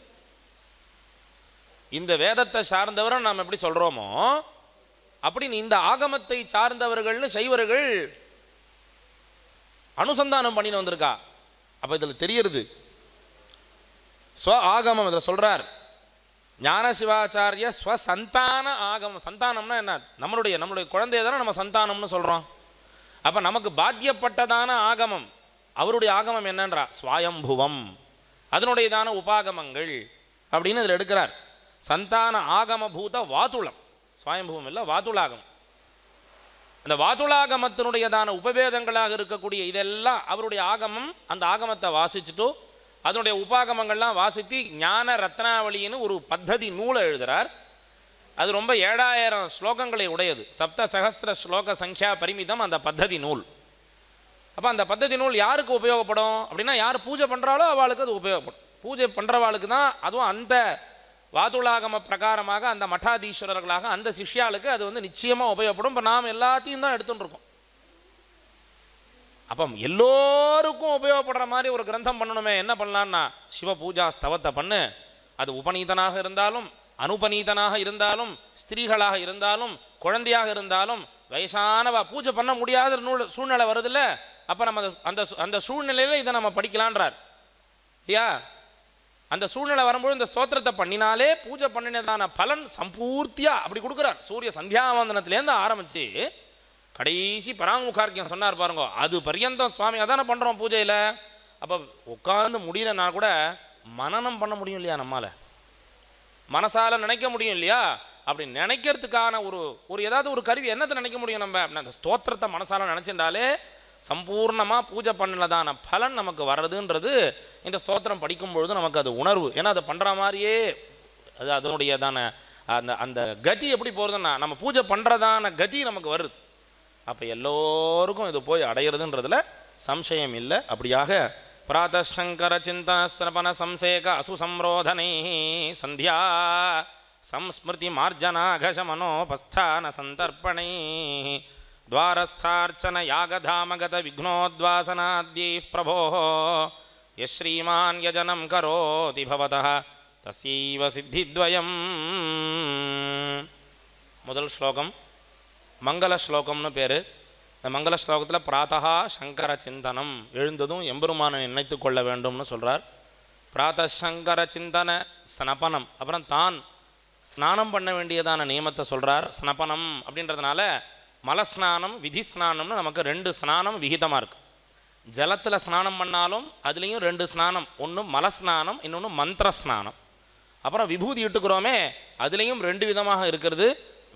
S2: இந்த வேதத்தை சார்ந்தவரை நாம் எப்படி சொல்கிறோமோ அப்படின்னு இந்த ஆகமத்தை சார்ந்தவர்கள்னு சைவர்கள் அனுசந்தானம் பண்ணின்னு வந்திருக்கா. அப்போ இதில் தெரியுது ஸ்வ ஆகமம். இதில் சொல்கிறார் ஞான சிவாச்சாரிய ஸ்வசந்தான ஆகமம். சந்தானம்னா என்ன? நம்மளுடைய குழந்தைய தானே நம்ம சந்தானம்னு சொல்கிறோம். அப்போ நமக்கு பாத்தியப்பட்டதான ஆகமம், அவருடைய ஆகமம் என்னன்றா ஸ்வயம்புவம், அதனுடையதான உபாகமங்கள் அப்படின்னு இதில் எடுக்கிறார். சந்தான ஆகம பூத வாதுளம், ஸ்வயம்புவம் இல்லை வாதுளாகமம். அந்த வாதுளாகமத்தினுடையதான உபவேதங்களாக இருக்கக்கூடிய இதெல்லாம் அவருடைய ஆகமம். அந்த ஆகமத்தை வாசிச்சுட்டு அதனுடைய உபாகமங்கள்லாம் வாசித்து ஞான ரத்னாவளின்னு ஒரு பத்ததி நூலை எழுதுகிறார். அது ரொம்ப 7000 ஸ்லோகங்களை உடையது. 7 சகஸ்ர ஸ்லோக சங்கியா பரிமிதம் அந்த பத்ததி நூல். அப்போ அந்த பத்ததி நூல் யாருக்கு உபயோகப்படும் அப்படின்னா, யார் பூஜை பண்ணுறாலோ அவளுக்கு அது உபயோகப்படும். பூஜை பண்ணுறவாளுக்கு தான், அதுவும் அந்த வாதுளாகம பிரகாரமாக அந்த மட்டாதீஸ்வரர்களாக அந்த சிஷ்யாளுக்கு அது நிச்சயமாக உபயோகப்படும். இப்போ நாம் எல்லாத்தையும் தான் எடுத்துகிட்டு இருக்கோம். அப்போ எல்லோருக்கும் உபயோகப்படுற மாதிரி ஒரு கிரந்தம் பண்ணணுமே. என்ன பண்ணலான்னா சிவ பூஜா ஸ்தவத்தை பண்ணு. அது உபநீதனாக இருந்தாலும் அனுபநீதனாக இருந்தாலும் ஸ்திரீகளாக இருந்தாலும் குழந்தையாக இருந்தாலும் வயசானவா பூஜை பண்ண முடியாத சூழ்நிலை வருதில்ல, அப்போ நம்ம அந்த சூழ்நிலையில் இதை நம்ம படிக்கலான்றார் இல்லையா? அந்த சூழ்நிலை வரும்போது இந்த ஸ்தோத்திரத்தை பண்ணினாலே பூஜை பண்ணினதான பலன் சம்பூர்த்தியாக அப்படி கொடுக்குறார். சூரிய சந்தியாவந்தனத்துலேருந்து ஆரம்பித்து கடைசி பராங்முகார்க்கியம் சொன்னார் பாருங்க, அது பர்யந்தம் சுவாமி அதானே பண்ணுறோம் பூஜையில். அப்போ உட்காந்து முடியலன்னா கூட மனனம் பண்ண முடியும் இல்லையா? நம்மால் மனசால் நினைக்க முடியும் இல்லையா? அப்படி நினைக்கிறதுக்கான ஒரு ஏதாவது ஒரு கருவி என்னத்தை நினைக்க முடியும் நம்ம அப்படின்னா, அந்த ஸ்தோத்திரத்தை மனசால் நினச்சிட்டாலே சம்பூர்ணமாக பூஜை பண்ணலதான பலன் நமக்கு வர்றதுன்றது இந்த ஸ்தோத்திரம் படிக்கும் பொழுது நமக்கு அது உணர்வு. ஏன்னா அதை பண்ணுற மாதிரியே அது அதனுடையதான அந்த அந்த கதி எப்படி போகிறதுன்னா நம்ம பூஜை பண்ணுறதான கதி நமக்கு வருது. அப்போ எல்லோருக்கும் இது போய் அடையிறதுன்றதுல சம்சயம் இல்லை. அப்படியாக பிராதசங்கர சிந்தா சிரபண சம்சேக அசு சம்ரோதனை சந்தியா சம்ஸ்மிருதி மார்ஜனாகசமனோபஸ்தான சந்தர்ப்பணை துவாரஸ்தார்ச்சன யாகதாமகத விக்னோத்வாசனாத்யை பிரபோ யஸ்ரீமான் யஜனம் கரோதி பவதः தஸ்யைவ சித்தித்வயம். முதல் ஸ்லோகம் மங்கள ஸ்லோகம்னு பேர். இந்த மங்கள ஸ்லோகத்தில் பிராத்தா சங்கர சிந்தனம், எழுந்ததும் எம்பெருமானை நினைத்து கொள்ள வேண்டும்னு சொல்கிறார். பிராத்த சங்கர சிந்தன ஸ்னபனம், அப்புறம் தான் ஸ்நானம் பண்ண வேண்டியதான நியமத்தை சொல்கிறார். ஸ்னபனம் அப்படின்றதுனால மலஸ்நானம் விதி ஸ்நானம்னு நமக்கு 2 ஸ்நானம் விகிதமாக இருக்குது. ஜலத்தில் ஸ்நானம் பண்ணாலும் அதுலேயும் 2 ஸ்நானம், ஒன்று மலஸ்நானம், இன்னொன்று மந்திர ஸ்நானம். அப்புறம் விபூதி இட்டுக்கிறோமே அதுலேயும் 2 விதமாக இருக்கிறது,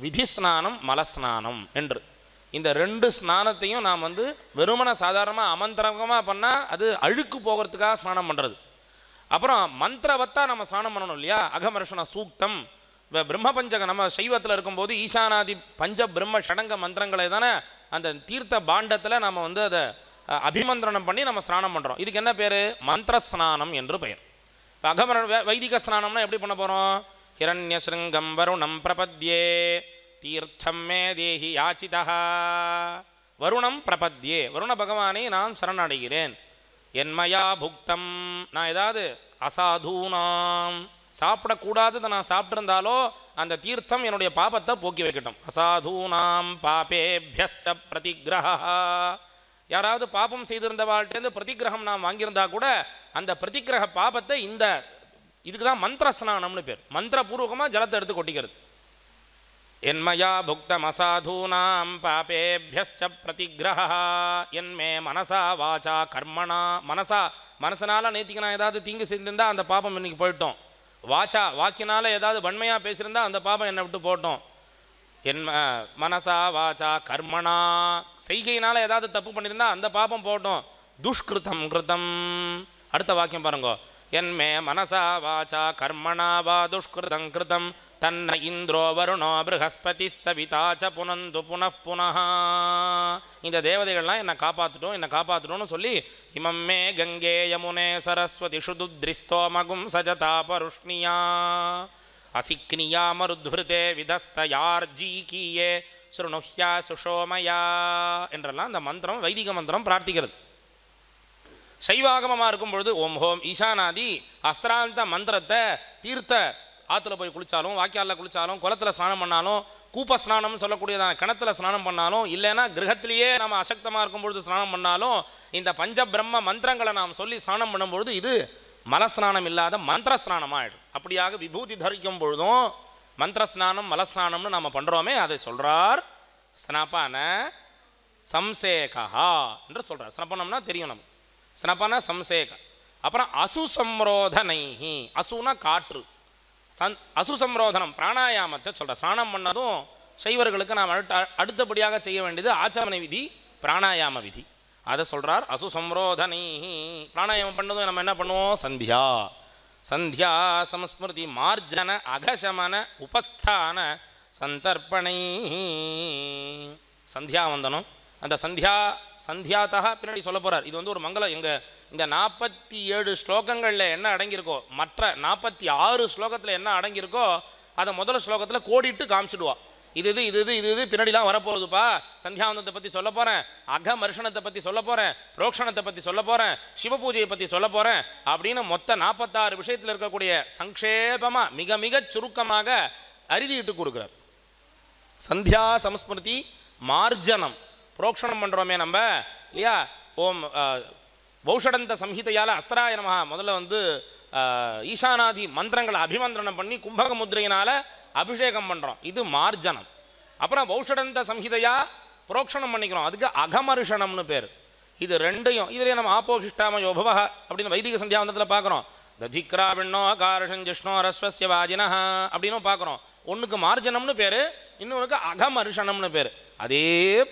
S2: விதி ஸ்நானம் மலஸ்நானம் என்று. இந்த 2 ஸ்நானத்தையும் நாம் வெறுமன சாதாரணமாக அமந்திரமாக பண்ணால் அது அழுக்கு போகிறதுக்காக ஸ்நானம் பண்ணுறது. அப்புறம் மந்திரவத்தாக நம்ம ஸ்நானம் பண்ணணும் இல்லையா. அகமர்ஷண சூக்தம், பிரம்ம பஞ்சக நம்ம சைவத்தில் இருக்கும்போது ஈசானாதி பஞ்ச பிரம்ம ஷடங்க மந்திரங்களை தானே அந்த தீர்த்த பாண்டத்தில் நம்ம அதை அபிமந்திரணம் பண்ணி நம்ம ஸ்நானம் பண்ணுறோம். இதுக்கு என்ன பேர்? மந்திர ஸ்நானம் என்று பெயர். அகமர வைதிக ஸ்நானம்னா எப்படி பண்ண போகிறோம்? ஹிரண்யஸ்ருங்கம் வருணம் பிரபத்யே தீர்த்தம் மே தேஹி யாச்சிதா. வருணம் பிரபத்யே, வருண பகவானை நான் சரணடைகிறேன். என்மயா புக்தம், நான் ஏதாவது அசாதூனாம் சாப்பிடக்கூடாததை நான் சாப்பிட்டிருந்தாலோ அந்த தீர்த்தம் என்னுடைய பாபத்தை போக்கி வைக்கட்டும். அசாதூனாம் பாபேபியஸ்ட பிரதிகிரஹா, யாராவது பாபம் செய்திருந்த வாழ்க்கை பிரதிகிரகம் நாம் வாங்கியிருந்தா கூட அந்த பிரதிகிரக பாபத்தை இதுக்கு தான் மந்திர ஸ்நானம்னு பேர். மந்திரபூர்வகமாக ஜலத்தை எடுத்து கொட்டிக்கிறது. என்மயா புக்தம் அசாதூனாம் பாபேபியஸ்ச பிரதிகிரஹா என்மே மனசா வாச்சா கர்மணா. மனசனால நேத்திக்கு நான் ஏதாவது தீங்கு செய்திருந்தா அந்த பாபம் இன்னைக்கு போயிட்டோம். வாக்கினால ஏதாவது வன்மையாக பேசியிருந்தா அந்த பாபம் என்னை விட்டு போட்டோம். மனசா வாச்சா கர்மணா, செய்கையினால ஏதாவது தப்பு பண்ணியிருந்தா அந்த பாபம் போட்டோம். துஷ்கிருதம் கிருதம், அடுத்த வாக்கியம் பாருங்க. என்மே மனசா வாச்சா கர்மணா வா துஷ்கிருதம் கிருதம் தன்ன இந்திரோ வருணோ ப்ரஹஸ்பதி சவிதாச்ச புனந்து புனః. இந்த தேவதைகள்லாம் என்னை காப்பாற்றுட்டோம்னு சொல்லி இமம் மே கங்கே யமுனே சரஸ்வதி சுதுத்ரிஸ்தோமகும் சஜதா பருஷ்ணியா அசிக்னியா மருத்விருதே விதஸ்தயார்ஜீகீயே ஸ்ருணுஹ்யா சுஷோமயா என்றெல்லாம் அந்த மந்திரம் வைதிக மந்திரம் பிரார்த்திக்கிறது. சைவாகமமாக இருக்கும் பொழுது ஓம் ஹோம் ஈசானாதி அஸ்திராந்த மந்திரத்தை தீர்த்த ஆற்றுல போய் குளித்தாலும், வாக்கியாலில் குளித்தாலும், குளத்தில் ஸ்நானம் பண்ணாலும், கூப்ப ஸ்நானம்னு சொல்லக்கூடியதான கிணத்துல ஸ்நானம் பண்ணாலும், இல்லைன்னா கிரகத்திலேயே நம்ம அசக்தமாக இருக்கும் பொழுது ஸ்நானம் பண்ணாலும், இந்த பஞ்ச பிரம்ம மந்திரங்களை நாம் சொல்லி ஸ்நானம் பண்ணும்பொழுது இது மலஸ்நானம் இல்லாத மந்திர ஸ்நானமாக ஆகிடும். அப்படியாக விபூதி தரிக்கும் பொழுதும் மந்திர ஸ்நானம் மலஸ்நானம்னு நம்ம பண்ணுறோமே அதை சொல்கிறார். ஸ்னபன சம்சேகா என்று சொல்கிறார். ஸ்னபனம்னா தெரியும் நம்ம, ஸ்னபன சம்சேக. அப்புறம் அசு சம்ரோதனைஹி, அசுனா காற்று, அசு சம்ரோதனம் பிராணாயாமத்தை சொல்கிறார். ஸ்நானம் பண்ணதும் சைவர்களுக்கு நாம் அடுத்தபடியாக செய்ய வேண்டியது ஆச்சமன விதி, பிராணாயாம விதி. அதை சொல்கிறார். அசு சம்ரோதனை பிராணாயாமம் பண்ணதும் நம்ம என்ன பண்ணுவோம்? சந்தியா சம்ஸ்மிருதி மார்ஜன அகசமன உபஸ்தான சந்தர்ப்பணை. சந்தியாவந்தனம், அந்த சந்தியாத்தா பின்னாடி சொல்ல போகிறார். இது ஒரு மங்களம். இந்த 47 ஸ்லோகங்களில் என்ன அடங்கியிருக்கோ, மற்ற 46 ஸ்லோகத்தில் என்ன அடங்கியிருக்கோ அதை முதல் ஸ்லோகத்தில் கோடிட்டு காமிச்சிடுவா. இது பின்னாடிலாம் வரப்போகுதுப்பா. சந்தியாவந்தத்தை பற்றி சொல்ல போகிறேன், அகமர்ஷணத்தை பற்றி சொல்ல போகிறேன், புரோக்ஷணத்தை பற்றி சொல்ல போகிறேன், சிவபூஜையை பற்றி சொல்ல போகிறேன் அப்படின்னு மொத்த 46 விஷயத்தில் இருக்கக்கூடிய சங்கேபமாக மிக மிக சுருக்கமாக அறுதிட்டு கொடுக்குறார். சந்தியா சம்ஸ்மிருதி மார்ஜனம், புரோக்ஷணம் பண்ணுறோமே நம்ம இல்லையா. ஓம் பௌஷடந்த சம்ஹிதையால் அஸ்தராய நமஹ முதல்ல ஈசானாதி மந்திரங்களை அபிமந்திரணம் பண்ணி கும்பக முத்திரையினால் அபிஷேகம் பண்ணுறோம், இது மார்ஜனம். அப்புறம் பௌஷடந்த சம்ஹிதையா புரோக்ஷணம் பண்ணிக்கிறோம், அதுக்கு அகமர்ஷணம்னு பேர். இது ரெண்டையும் இதிலே நம்ம ஆப்போஷிஷ்டாம யோபவ அப்படின்னு வைதிக சந்தியாவந்தத்தில் பார்க்குறோம். ததிக்ரா விண்ணோ காரஷன் ஜிஷ்ணோ ரஸ்வஸ்ய வாஜினா அப்படின்னு பார்க்குறோம். ஒன்றுக்கு மார்ஜனம்னு பேர், இன்னொன்றுக்கு அகமர்ஷணம்னு பேர். அதே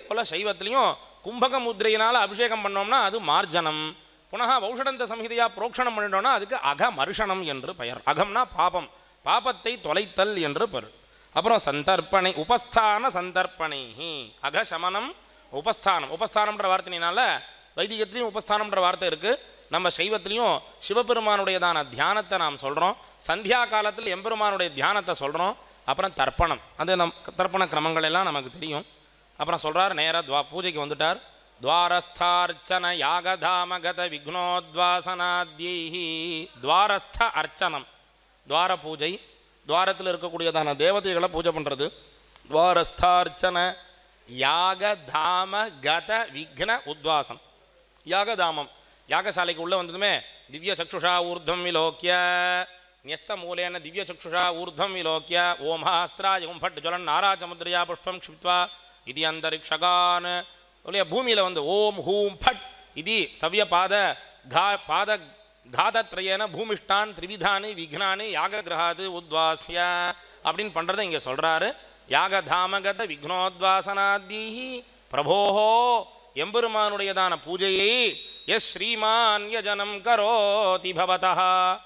S2: போல் சைவத்திலையும் கும்பக முத்திரையினால் அபிஷேகம் பண்ணோம்னா அது மார்ஜனம். புனக பௌஷடந்த சம்ஹிதையா புரோக்ஷணம் பண்ணிட்டோம்னா அதுக்கு அகமர்ஷணம் என்று பெயர். அகம்னா பாபம், பாபத்தை தொலைத்தல் என்று பெயர்.
S6: அப்புறம் சந்தர்ப்பணை உபஸ்தான சந்தர்ப்பணை அகசமனம் உபஸ்தானம். உபஸ்தானம்ன்ற வார்த்தையினால வைதிகத்திலையும் உபஸ்தானம்ன்ற வார்த்தை இருக்குது. நம்ம சைவத்திலையும் சிவபெருமானுடையதான தியானத்தை நாம் சொல்கிறோம். சந்தியா காலத்தில் எம்பெருமானுடைய தியானத்தை சொல்கிறோம். அப்புறம் தர்ப்பணம், அது தர்ப்பண கிரமங்கள் எல்லாம் நமக்கு தெரியும். அப்புறம் சொல்கிறார் நேராக பூஜைக்கு வந்துட்டார். துவாரஸ்தார்ச்சன யாகதாமகத விக்னோத்வாசனாத்யைஹி. துவாரஸ்த அர்ச்சனம், துவார பூஜை, துவாரத்தில் இருக்கக்கூடியதான தேவதைகளை பூஜை பண்ணுறது. துவாரஸ்தார்ச்சன யாகதாம கத விக்ன உத்வாசம். யாகதாமம், யாகசாலைக்கு உள்ளே வந்ததுமே திவ்ய சக்ஷுஷா ஊர்தம் விலோக்கிய ன்யஸ்த மூலேன திவ்ய சக்ஷுஷா ஊர்தம் விலோக்கிய ஓமாஸ்திராய ஃபட் ஜலன் நாராச்சமுத்ரியா புஷ்பம் க்ஷிப்த்வா இது அந்தரிக்ஷகான். இல்லையா, பூமியில் வந்து ஓம் ஹூம் ஃபட் இது சவ்ய பாத காதத்ரயேன பூமிஷ்டான் திரிவிதானி விக்னானி யாக கிரகாது உத்வாசிய அப்படின்னு பண்ணுறதை இங்கே சொல்கிறாரு. யாகதாமகத விக்னோத்வாசனாத்யைஹி பிரபோஹோ, எம்பெருமானுடையதான பூஜையை எஸ் ஸ்ரீமான் யஜனம் கரோதி பவதஹ.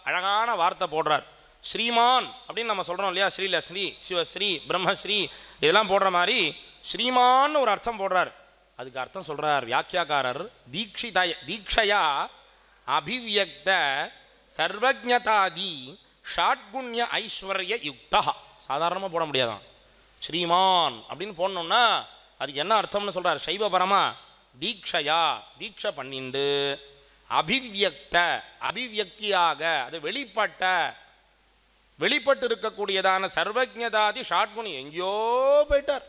S6: அழகான வார்த்தை போடுறார். ஸ்ரீமான் அப்படின்னு நம்ம சொல்கிறோம் இல்லையா, ஸ்ரீலஸ்ரீ சிவஸ்ரீ பிரம்மஸ்ரீ இதெல்லாம் போடுற மாதிரி ஸ்ரீமான்னு ஒரு அர்த்தம் போடுறார். அதுக்கு அர்த்தம் சொல்கிறார் வியாக்கியாக்காரர். தீக்ஷயா அபிவியக்த சர்வஜதாதி ஷாட்குண்ய ஐஸ்வர்ய யுக்தா. சாதாரணமாக போட முடியாதான், ஸ்ரீமான் அப்படின்னு போடணும்னா அதுக்கு என்ன அர்த்தம்னு சொல்கிறார். சைவபரமா தீக்ஷையா, தீட்சை பண்ணிண்டு, அபிவியக்த அபிவியக்தியாக அது வெளிப்பட்டு இருக்கக்கூடியதான சர்வஜதாதி ஷாட்குணி எங்கேயோ போயிட்டார்.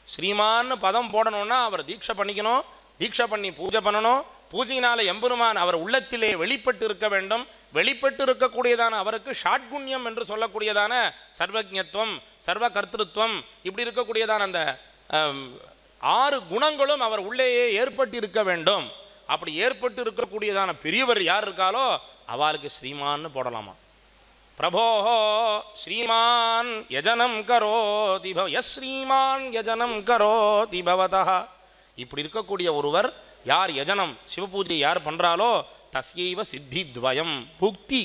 S6: ஸ்ரீமான்னு பதம் போடணும்னா அவர் தீட்சை பண்ணிக்கணும், தீட்சை பண்ணி பூஜை பண்ணணும். பூஜையினால எம்பெருமான் அவர் உள்ளத்திலே வெளிப்பட்டு இருக்க வேண்டும். வெளிப்பட்டு இருக்கக்கூடியதான அவருக்கு ஷாட்குண்யம் என்று சொல்லக்கூடியதான சர்வஜத்துவம், சர்வ கர்த்திருவம், இப்படி இருக்கக்கூடியதான அந்த 6 குணங்களும் அவர் உள்ளேயே ஏற்பட்டு இருக்க வேண்டும். அப்படி ஏற்பட்டு இருக்கக்கூடியதான பெரியவர் யார் இருக்காலோ அவளுக்கு ஸ்ரீமான்னு போடலாமா. பிரபோஹோ ஸ்ரீமான் யஜனம் கரோதி எஸ் ஸ்ரீமான் யஜனம் கரோதி பவதஹ. இப்படி இருக்கக்கூடிய ஒருவர் யார் யஜனம் சிவபூஜை யார் பண்ணுறாலோ தஸ்யைவ சித்தித்வயம் புக்தி.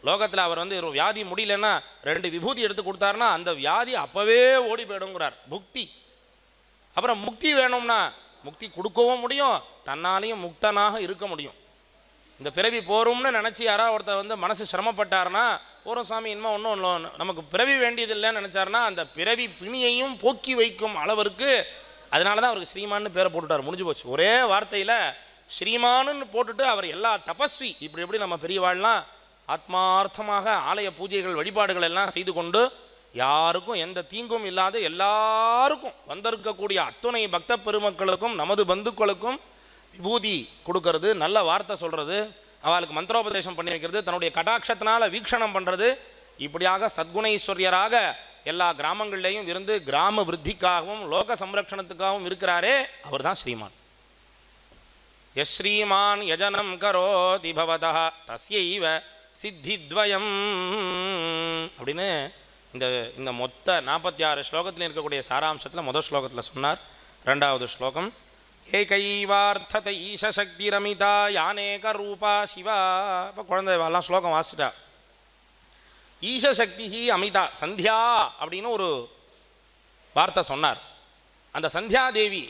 S6: லோகத்தில் அவர் வந்து ஒரு வியாதி முடியலன்னா 2 விபூதி எடுத்து கொடுத்தாருன்னா அந்த வியாதி அப்போவே ஓடி போயிடுங்கிறார். புக்தி. அப்புறம் முக்தி வேணும்னா முக்தி கொடுக்கவும் முடியும், தன்னாலையும் முக்தனாக இருக்க முடியும். இந்த பிறவி போரும்னு நினச்சி யாராவது ஒருத்தர் வந்து மனசு சிரமப்பட்டார்னா போகிறோம் சாமி இனிமே ஒன்றும் நமக்கு பிறவி வேண்டியதில்லைன்னு நினச்சாருன்னா அந்த பிறவி பிணியையும் போக்கி வைக்கும் அளவிற்கு, அதனால தான் அவருக்கு ஸ்ரீமான்னு பேரை போட்டுட்டார். முடிஞ்சு போச்சு. ஒரே வார்த்தையில் ஸ்ரீமானுன்னு போட்டுட்டு அவர் எல்லா தபஸ்வி இப்படி எப்படி நம்ம பெரியவாள்லாம் ஆத்மார்த்தமாக ஆலய பூஜைகள் வழிபாடுகள் எல்லாம் செய்து கொண்டு யாருக்கும் எந்த தீங்கும் இல்லாத எல்லாருக்கும் வந்திருக்கக்கூடிய அத்துணை பக்த பெருமக்களுக்கும் நமது பந்துக்களுக்கும் விபூதி கொடுக்கறது, நல்ல வார்த்தை சொல்கிறது, அவளுக்கு மந்திரோபதேசம் பண்ணி வைக்கிறது, தன்னுடைய கடாட்சத்தினால வீக்ஷணம் பண்ணுறது, இப்படியாக சத்குணேஸ்வரியராக எல்லா கிராமங்கள்லேயும் இருந்து கிராம விருத்திக்காகவும் லோக சம்ரக்ஷணத்துக்காகவும் இருக்கிறாரே அவர் தான் ஸ்ரீமான். எஸ் ஸ்ரீமான் யஜனம் கரோதி பவதஹ தஸ்யைவ சித்தித்வயம் அப்படின்னு இந்த மொத்த 46 ஸ்லோகத்தில் இருக்கக்கூடிய சாராம்சத்தில் முதல் ஸ்லோகத்தில் சொன்னார். 2வது ஸ்லோகம் ஏகைவார்த்தத ஈசசக்திரமிதா யானேக ரூபா சிவா. இப்போ குழந்தைலாம் ஸ்லோகம் வாசிச்சுட்டா. ஈசசக்தி அமிதா சந்தியா அப்படின்னு ஒரு வார்த்தை சொன்னார். அந்த சந்தியாதேவி,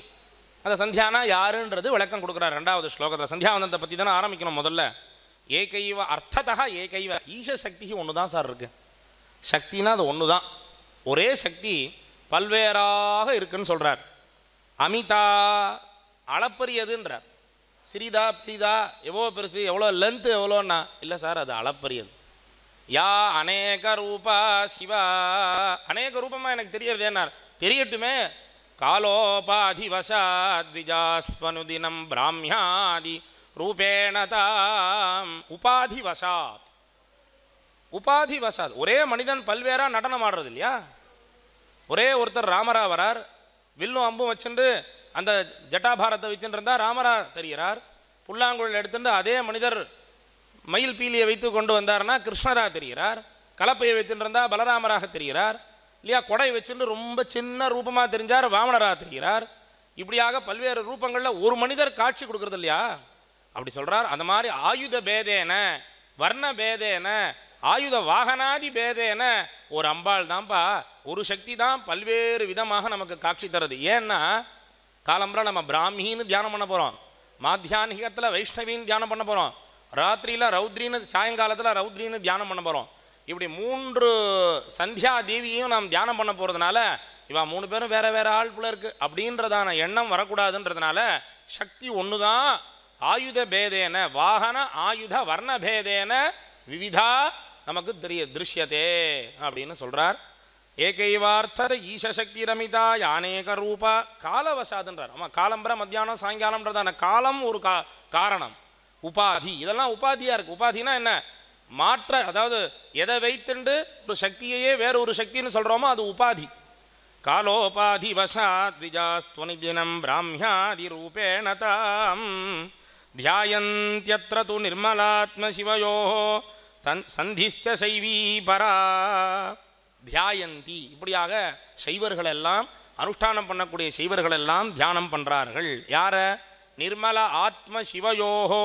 S6: அந்த சந்தியானா யாருன்றது விளக்கம் கொடுக்குறார் 2வது ஸ்லோகத்தில். சந்தியாவந்தத்தை பற்றி தானே ஆரம்பிக்கணும் முதல்ல. ஏகைவ அர்த்ததா ஏகைவ ஈசசக்தி ஒன்று தான் சார் இருக்குது. சக்தினா அது ஒன்று தான், ஒரே சக்தி பல்வேறாக இருக்குன்னு சொல்கிறார். அமிதா அளப்பரியதுன்றார். சிறிதா பெரிதா, எவ்வளோ பெருசு, எவ்வளோ லென்த்து எவ்வளோன்னா இல்லை சார் அது அளப்பரியது. யா அநேக ரூபா சிவா. அநேக ரூபமாக எனக்கு தெரியறதேன்னார். தெரியட்டுமே. காலோபாதிவசாத்விஜாஸ்வனுதினம் பிராமியாதி ரூபேண தாம் உபாதிவசாத். உபாதிவசாத் ஒரே மனிதன் பல்வேறாக நடனம் ஆடுறது இல்லையா. ஒரே ஒருத்தர் ராமரா வரார், வில்லும் அம்பும் வச்சுட்டு அந்த ஜட்டாபாரத்தை வச்சுட்டு இருந்தால் ராமரா தெரிகிறார். புல்லாங்குழல் எடுத்துட்டு அதே மனிதர் மயில் பீலியை வைத்து கொண்டு வந்தார்னா கிருஷ்ணராக தெரிகிறார். கலப்பையை வைத்துட்டு இருந்தால் பலராமராக தெரிகிறார் இல்லையா. கொடை வச்சுட்டு ரொம்ப சின்ன ரூபமாக தெரிஞ்சார், வாமனராக தெரிகிறார். இப்படியாக பல்வேறு ரூபங்களில் ஒரு மனிதர் காட்சி கொடுக்குறது இல்லையா. அப்படி சொல்கிறார். அந்த மாதிரி ஆயுத பேதேன வர்ண பேதேன ஆயுத வாகனாதி பேதேன ஒரு அம்பாள் தான்ப்பா, ஒரு சக்தி தான் பல்வேறு விதமாக நமக்கு காட்சி தருது. ஏன்னா காலம்புற நம்ம பிராமின்னு தியானம் பண்ண போகிறோம், மாத்தியானிகத்தில் வைஷ்ணவின்னு தியானம் பண்ண போகிறோம், ராத்திரியில் ரௌத்ரின்னு, சாயங்காலத்தில் ரௌத்ரின்னு தியானம் பண்ண போகிறோம். இப்படி 3 சந்தியா தேவியையும் நாம் தியானம் பண்ண போகிறதுனால இவா 3 பேரும் வேற வேற ஆள் போல இருக்கு அப்படின்றதான எண்ணம் வரக்கூடாதுன்றதுனால சக்தி ஒன்று தான். ஆயுத பேதேன வாகன ஆயுத வர்ண பேதேன விவிதா நமக்கு திருஷ்யதே அப்படின்னு சொல்றார். ஏகைவார்த்தத ஈசசக்தி ரமிதா யானேக ரூபா காலவசாதுன்றார். ஆமாம், காலம்பர மத்தியானம் சாயங்காலம்ன்றதான காலம் ஒரு காரணம். உபாதி, இதெல்லாம் உபாதியா இருக்கு. உபாதினா என்ன? மாற்ற, அதாவது எதை வைத்துண்டு ஒரு சக்தியையே வேற ஒரு சக்தின்னு சொல்றோமோ அது உபாதி. காலோபாதி வசாத் விஜாஸ்துவனிதினம் பிராமியாதி ரூபேண தாம் தியாயந்த்யத்ர து நிர்மலாத்ம சிவயோ சந்திஷ்ச சைவீ பரா தியாயந்தி. இப்படியாக சைவர்கள் எல்லாம், அனுஷ்டானம் பண்ணக்கூடிய சைவர்கள் எல்லாம் தியானம் பண்றார்கள். யார? நிர்மல ஆத்ம சிவயோஹோ,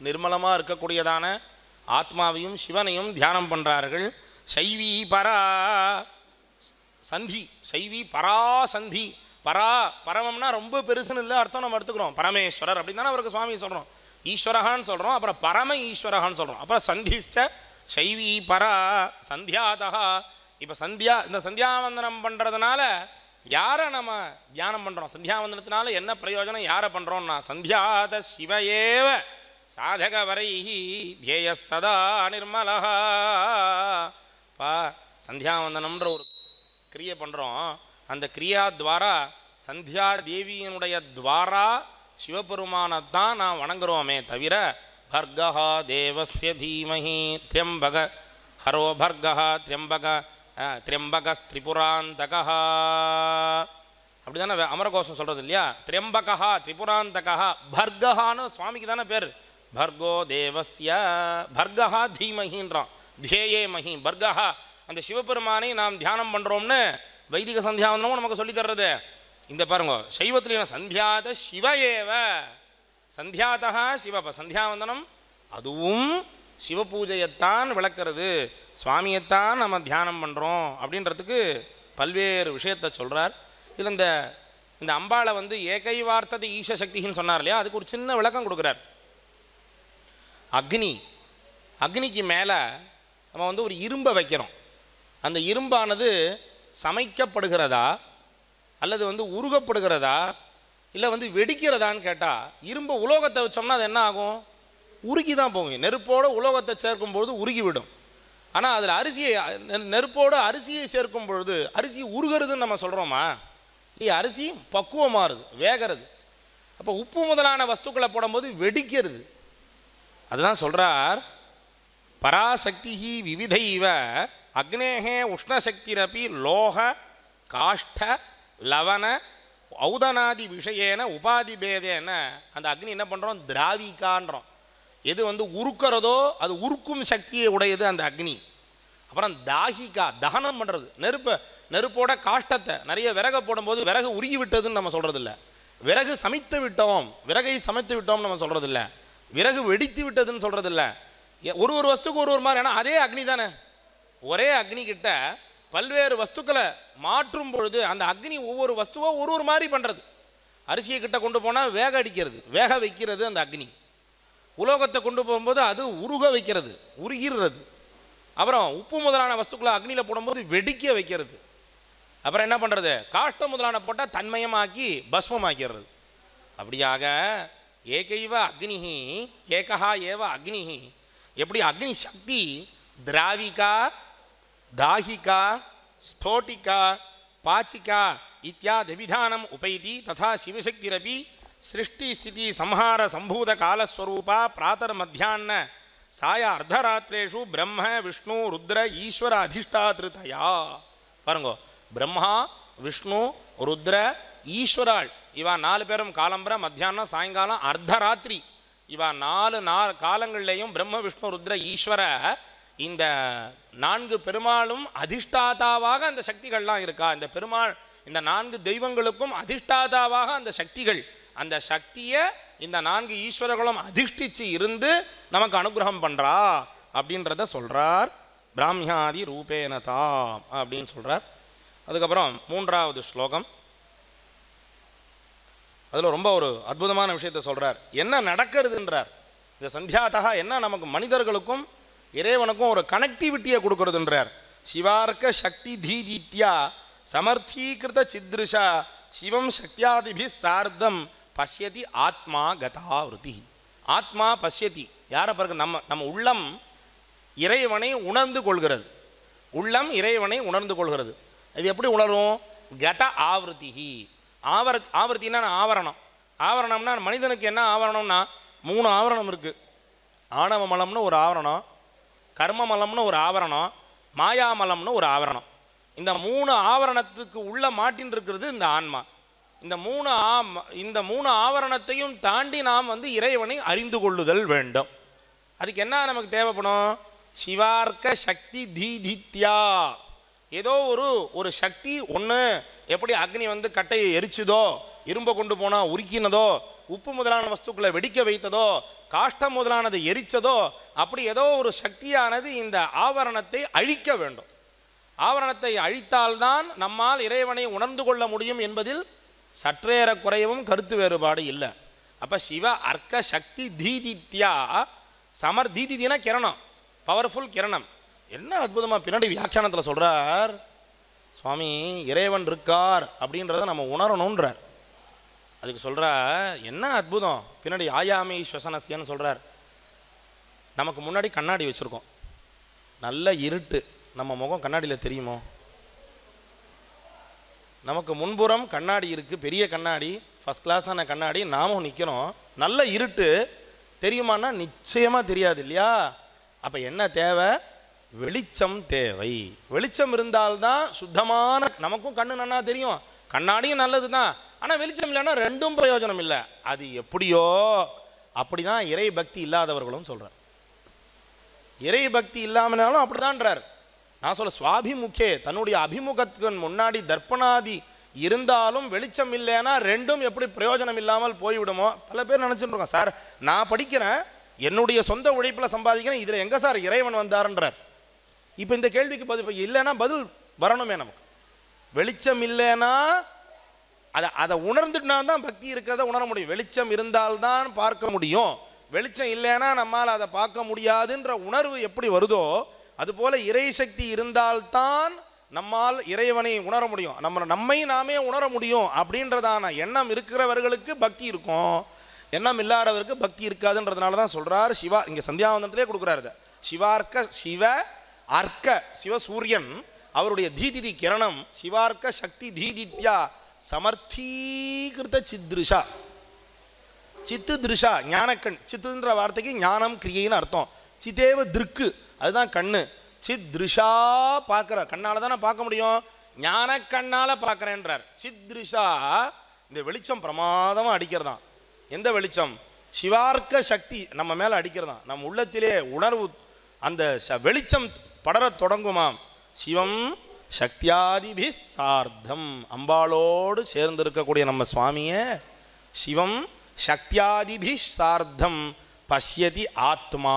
S6: நிர்மலமாக இருக்கக்கூடியதான ஆத்மாவையும் சிவனையும் தியானம் பண்ணுறார்கள். சைவி பரா சந்தி, சைவி பரா சந்தி. பரா பரமம்னா ரொம்ப பெருசுன்னு இல்லை அர்த்தம் நம்ம எடுத்துக்கிறோம். பரமேஸ்வரர் அப்படின்னு தானே அவருக்கு சுவாமி சொல்கிறோம், ஈஸ்வரகான்னு சொல்கிறோம், அப்புறம் பரம ஈஸ்வரகான்னு சொல்கிறோம், அப்புறம் சந்திஷ்ட சைவி பரா சந்தியாதா. இப்போ இந்த சந்தியாவந்தனம் பண்ணுறதுனால யாரை நம்ம தியானம் பண்ணுறோம்? சந்தியாவந்தனத்தினால என்ன பிரயோஜனம்? யாரை பண்ணுறோம்னா சந்தியாத சிவயேவ சாதக வரைஹி தியேய சதா நிர்மலஹா. பா சந்தியாவந்தனம்ன்ற ஒரு கிரியை பண்ணுறோம், அந்த கிரியா துவாரா சந்தியா தேவியினுடைய துவாரா சிவபெருமானத்தான் நான் வணங்குறோமே தவிர பர்கஹா தேவஸ்ய தீமஹி திரியம்பக ஹரோ பர்கஹா திரியம்பக திரிபுராந்தகா அப்படி தானே அமரகோஷம் சொல்கிறது இல்லையா? திரியம்பகா திரிபுராந்தகா பர்கஹான்னு சுவாமிக்கு தானே பேர். பர்கோ தேவஸ்ய பர்கஹா தீமஹின்றான், தியேயே மஹி பர்கஹா. அந்த சிவபெருமானை நாம் தியானம் பண்ணுறோம்னு வைதிக சந்தியாவந்தனமும் நமக்கு சொல்லி தர்றது. இந்த பாருங்க, சைவத்திலேயே சந்தியாத சிவயேவ, சந்தியாதா சிவ. சந்தியாவந்தனம் அதுவும் சிவ பூஜையைத்தான் விளக்கிறது, சுவாமியைத்தான் நம்ம தியானம் பண்ணுறோம் அப்படின்றதுக்கு பல்வேறு விஷயத்தை சொல்கிறார். இதில் இந்த அம்பாளை ஏகைவார்த்தது ஈச சக்தின்னு சொன்னார் இல்லையா, அதுக்கு ஒரு சின்ன விளக்கம் கொடுக்குறார். அக்னிக்கு மேலே நம்ம ஒரு இரும்பை வைக்கிறோம். அந்த இரும்பானது சமைக்கப்படுகிறதா அல்லது உருகப்படுகிறதா இல்லை வெடிக்கிறதான்னு கேட்டால், இரும்பு உலோகத்தை வச்சோம்னா அது என்ன ஆகும்? உருகி தான் போகும். நெருப்போடு உலோகத்தை சேர்க்கும் பொழுது உருகிவிடும். ஆனால் அதில் நெருப்போடு அரிசியை சேர்க்கும் பொழுது அரிசி உருகிறதுன்னு நம்ம சொல்கிறோமா? இல்லையா? அரிசி பக்குவமாறுது, வேகிறது. அப்போ உப்பு முதலான வஸ்துக்களை போடும்போது வெடிக்கிறது. அதுதான் சொல்கிறார், பராசக்தி விவிதைவ அக்னேகே உஷ்ணசக்திரப்பி லோக காஷ்ட லவன ஔதனாதி விஷயேன உபாதி பேதேன. அந்த அக்னி என்ன பண்ணுறோம்? திராவிகான்றோம். எது உருக்கிறதோ அது உருக்கும் சக்தியை உடையது அந்த அக்னி. அப்புறம் தாகிகா, தகனம் பண்ணுறது. நெருப்போட காஷ்டத்தை, நிறைய விறகை போடும்போது விறகு உருகி விட்டதுன்னு நம்ம சொல்கிறதில்ல, விறகு சமைத்து விட்டோம், விறகை சமைத்து விட்டோம்னு நம்ம சொல்கிறதில்ல, விறகு வெடித்து விட்டதுன்னு சொல்கிறதில்ல. ஒரு வஸ்துக்கு ஒரு மாதிரி. ஏன்னா அதே அக்னி தானே, ஒரே அக்னி கிட்ட பல்வேறு வஸ்துக்களை மாற்றும் பொழுது அந்த அக்னி ஒவ்வொரு வஸ்துவோ ஒரு மாதிரி பண்ணுறது. அரிசியை கிட்ட கொண்டு போனால் வேக அடிக்கிறது, வேக வைக்கிறது அந்த அக்னி. உலோகத்தை கொண்டு போகும்போது அது உருக வைக்கிறது, உருகிறது. அப்புறம் உப்பு முதலான வஸ்துக்களை அக்னியில் போடும்போது வெடிக்க வைக்கிறது. அப்புறம் என்ன பண்ணுறது? காஷ்டம் முதலான போட்டால் தன்மயமாக்கி பஸ்மமாக்கிறது. அப்படியாக ஏகைவ அக்னிஹி ஏகஹா ஏவ அக்னிஹி. எப்படி அக்னி சக்தி திராவிகா, தாகிகா, ஸ்போட்டிகா, பாச்சிகா இத்தியாதி விதானம் உபைதி ததா சிவசக்திரபி சிருஷ்டி ஸ்திதி சம்ஹார சம்பூத காலஸ்வரூபா பிராத்தர் மத்தியான சாய அர்த்தராத்திரேஷு பிரம்ம விஷ்ணு ருத்ர ஈஸ்வர அதிஷ்டாதிருதயா. பாருங்கோ, பிரம்மா விஷ்ணு ருத்ர ஈஸ்வராள் இவா 4 பேரும் காலம்பர மத்தியானம் சாயங்காலம் அர்த்தராத்திரி இவா 4 காலங்கள்லேயும் பிரம்ம விஷ்ணு ருத்ர ஈஸ்வர இந்த 4 பெருமாளும் அதிஷ்டாதாவாக அந்த சக்திகள்லாம் இருக்கா. இந்த பெருமாள் இந்த 4 தெய்வங்களுக்கும் அதிஷ்டாதாவாக அந்த சக்திகள், அந்த சக்தியை இந்த 4 ஈஸ்வரர்களும் அதிஷ்டிச்சு இருந்து நமக்கு அனுகிரகம் பண்ணுறா அப்படின்றத சொல்கிறார். பிராமியாதி ரூபேன தாம் அப்படின்னு சொல்கிறார். அதுக்கப்புறம் 3வது ஸ்லோகம், அதில் ரொம்ப ஒரு அற்புதமான விஷயத்தை சொல்கிறார். என்ன நடக்கிறதுன்றார் இந்த சந்தியாதகா, என்ன நமக்கு மனிதர்களுக்கும் இறைவனுக்கும் ஒரு கனெக்டிவிட்டியை கொடுக்கறதுன்றார். சிவார்க்க சக்தி தீதித்யா சமர்த்தீகிருத சித்ருஷா சிவம் சக்தியாதிபி சார்த்தம் பஷ்யதி ஆத்மா கதாவிருத்தி. ஆத்மா பஷ்யதி, யாரை பிறகு நம்ம உள்ளம் இறைவனை உணர்ந்து கொள்கிறது. உள்ளம் இறைவனை உணர்ந்து கொள்கிறது. இது எப்படி உணரும்? கத ஆவருத்தி. ஆவருத்தின்னா ஆவரணம். ஆவரணம்னா மனிதனுக்கு என்ன ஆவரணம்னா 3 ஆவரணம் இருக்குது. ஆணவ மலம்னு ஒரு ஆவரணம், கர்ம மலம்னு ஒரு ஆவரணம், மாயாமலம்னு ஒரு ஆவரணம். இந்த 3 ஆவரணத்துக்கு உள்ள மாட்டின் இருக்கிறது இந்த ஆன்மா. இந்த 3 ஆவரணத்தையும் தாண்டி நாம் இறைவனை அறிந்து கொள்ளுதல் வேண்டும். அதுக்கு என்ன நமக்கு தேவைப்படும்? சிவார்க்க சக்தி தீதித்யா. ஏதோ ஒரு சக்தி ஒன்று, எப்படி அக்னி கட்டையை எரிச்சுதோ, இரும்பை கொண்டு போனால் உருக்கினதோ, உப்பு முதலான வஸ்துக்களை வெடிக்க வைத்ததோ, காஷ்டம் முதலானது எரிச்சதோ, அப்படி ஏதோ ஒரு சக்தியானது இந்த ஆவரணத்தை அழிக்க வேண்டும். ஆவரணத்தை அழித்தால்தான் நம்மால் இறைவனை உணர்ந்து கொள்ள முடியும் என்பதில் சற்றேற குறையவும் கருத்து வேறுபாடு இல்லை. அப்போ சிவ அர்க்க சக்தி தீதித்யா சமர். தீதினா கிரணம், பவர்ஃபுல் கிரணம். என்ன அற்புதமாக பின்னாடி வியாக்கியானத்தில் சொல்கிறார் சுவாமி. இறைவன் இருக்கார் அப்படின்றத நம்ம உணரணுன்றார். அதுக்கு சொல்கிறார் என்ன அற்புதம். பின்னாடி ஆயாமி ஸ்வசனசியன்னு சொல்கிறார். நமக்கு முன்னாடி கண்ணாடி வச்சுருக்கோம், நல்ல இருட்டு, நம்ம முகம் கண்ணாடியில் தெரியுமோ? நமக்கு முன்புறம் கண்ணாடி இருக்குது, பெரிய கண்ணாடி, ஃபஸ்ட் கிளாஸான கண்ணாடி, நாமும் நிற்கிறோம், நல்ல இருட்டு, தெரியுமான்னா நிச்சயமாக தெரியாது இல்லையா? அப்போ என்ன தேவை? வெளிச்சம் தேவை. வெளிச்சம் இருந்தால்தான் சுத்தமான, நமக்கும் கண்ணு நன்னா தெரியும், கண்ணாடியும் நல்லது தான், ஆனால் வெளிச்சம் இல்லைன்னா ரெண்டும் பிரயோஜனம் இல்லை. அது எப்படியோ அப்படி தான் இறை பக்தி இல்லாதவர்களும் சொல்கிறார். இறை பக்தி இல்லாமனாலும் அப்படிதான்றார். நான் சொல்ல சுவாபிமுகே, தன்னுடைய அபிமுகத்துக்கு முன்னாடி தர்ப்பணாதி இருந்தாலும் வெளிச்சம் இல்லைன்னா ரெண்டும் எப்படி பிரயோஜனம் இல்லாமல் போய்விடுமோ. பல பேர் நினச்சிட்டு இருக்கோம், சார் நான் படிக்கிறேன், என்னுடைய சொந்த உழைப்பில் சம்பாதிக்கிறேன், இதில் எங்கே சார் இறைவன் வந்தாருன்றார். இப்போ இந்த கேள்விக்கு பதில், இப்போ இல்லைன்னா பதில் வரணுமே நமக்கு. வெளிச்சம் இல்லைன்னா அதை உணர்ந்துட்டுனா தான் பக்தி இருக்கிறத உணர முடியும். வெளிச்சம் இருந்தால்தான் பார்க்க முடியும், வெளிச்சம் இல்லைன்னா நம்மால் அதை பார்க்க முடியாதுன்ற உணர்வு எப்படி வருதோ, அதுபோல இறை சக்தி இருந்தால்தான் நம்மால் இறைவனை உணர முடியும், நம்மை நாமே உணர முடியும் அப்படின்றதான எண்ணம் இருக்கிறவர்களுக்கு பக்தி இருக்கும், எண்ணம் இல்லாதவருக்கு பக்தி இருக்காதுன்றதுனால தான் சொல்கிறார் சிவா. இங்கே சந்தியாவந்தனத்திலே கொடுக்குறாரு சிவார்க்க சிவ அர்க்க. சிவ சூரியன் அவருடைய தீதிதி கிரணம் சிவார்க்க சக்தி தீதித்யா சமர்த்தீகிருத சித்ருஷா. சித்து திருஷா ஞானக்கண். சித்துன்ற வார்த்தைக்கு ஞானம் கிரியைன்னு அர்த்தம். சித்தேவ திருக்கு, அதுதான் கண்ணு. சித் திருஷா பார்க்குற, கண்ணால் தானே பார்க்க முடியும், ஞான கண்ணால் பார்க்குறேன்றார். சித் திருஷா, இந்த வெளிச்சம் பிரமாதமாக அடிக்கிறதான். எந்த வெளிச்சம்? சிவார்க்க சக்தி நம்ம மேலே அடிக்கிறதான். நம்ம உள்ளத்திலே உணர்வு அந்த வெளிச்சம் படர தொடங்குமாம். சிவம் சக்தியாதிபி சார்த்தம், அம்பாளோடு சேர்ந்து இருக்கக்கூடிய நம்ம சுவாமியை சிவம் சக்தியாதிபி சார்த்தம் பஷ்யதி ஆத்மா,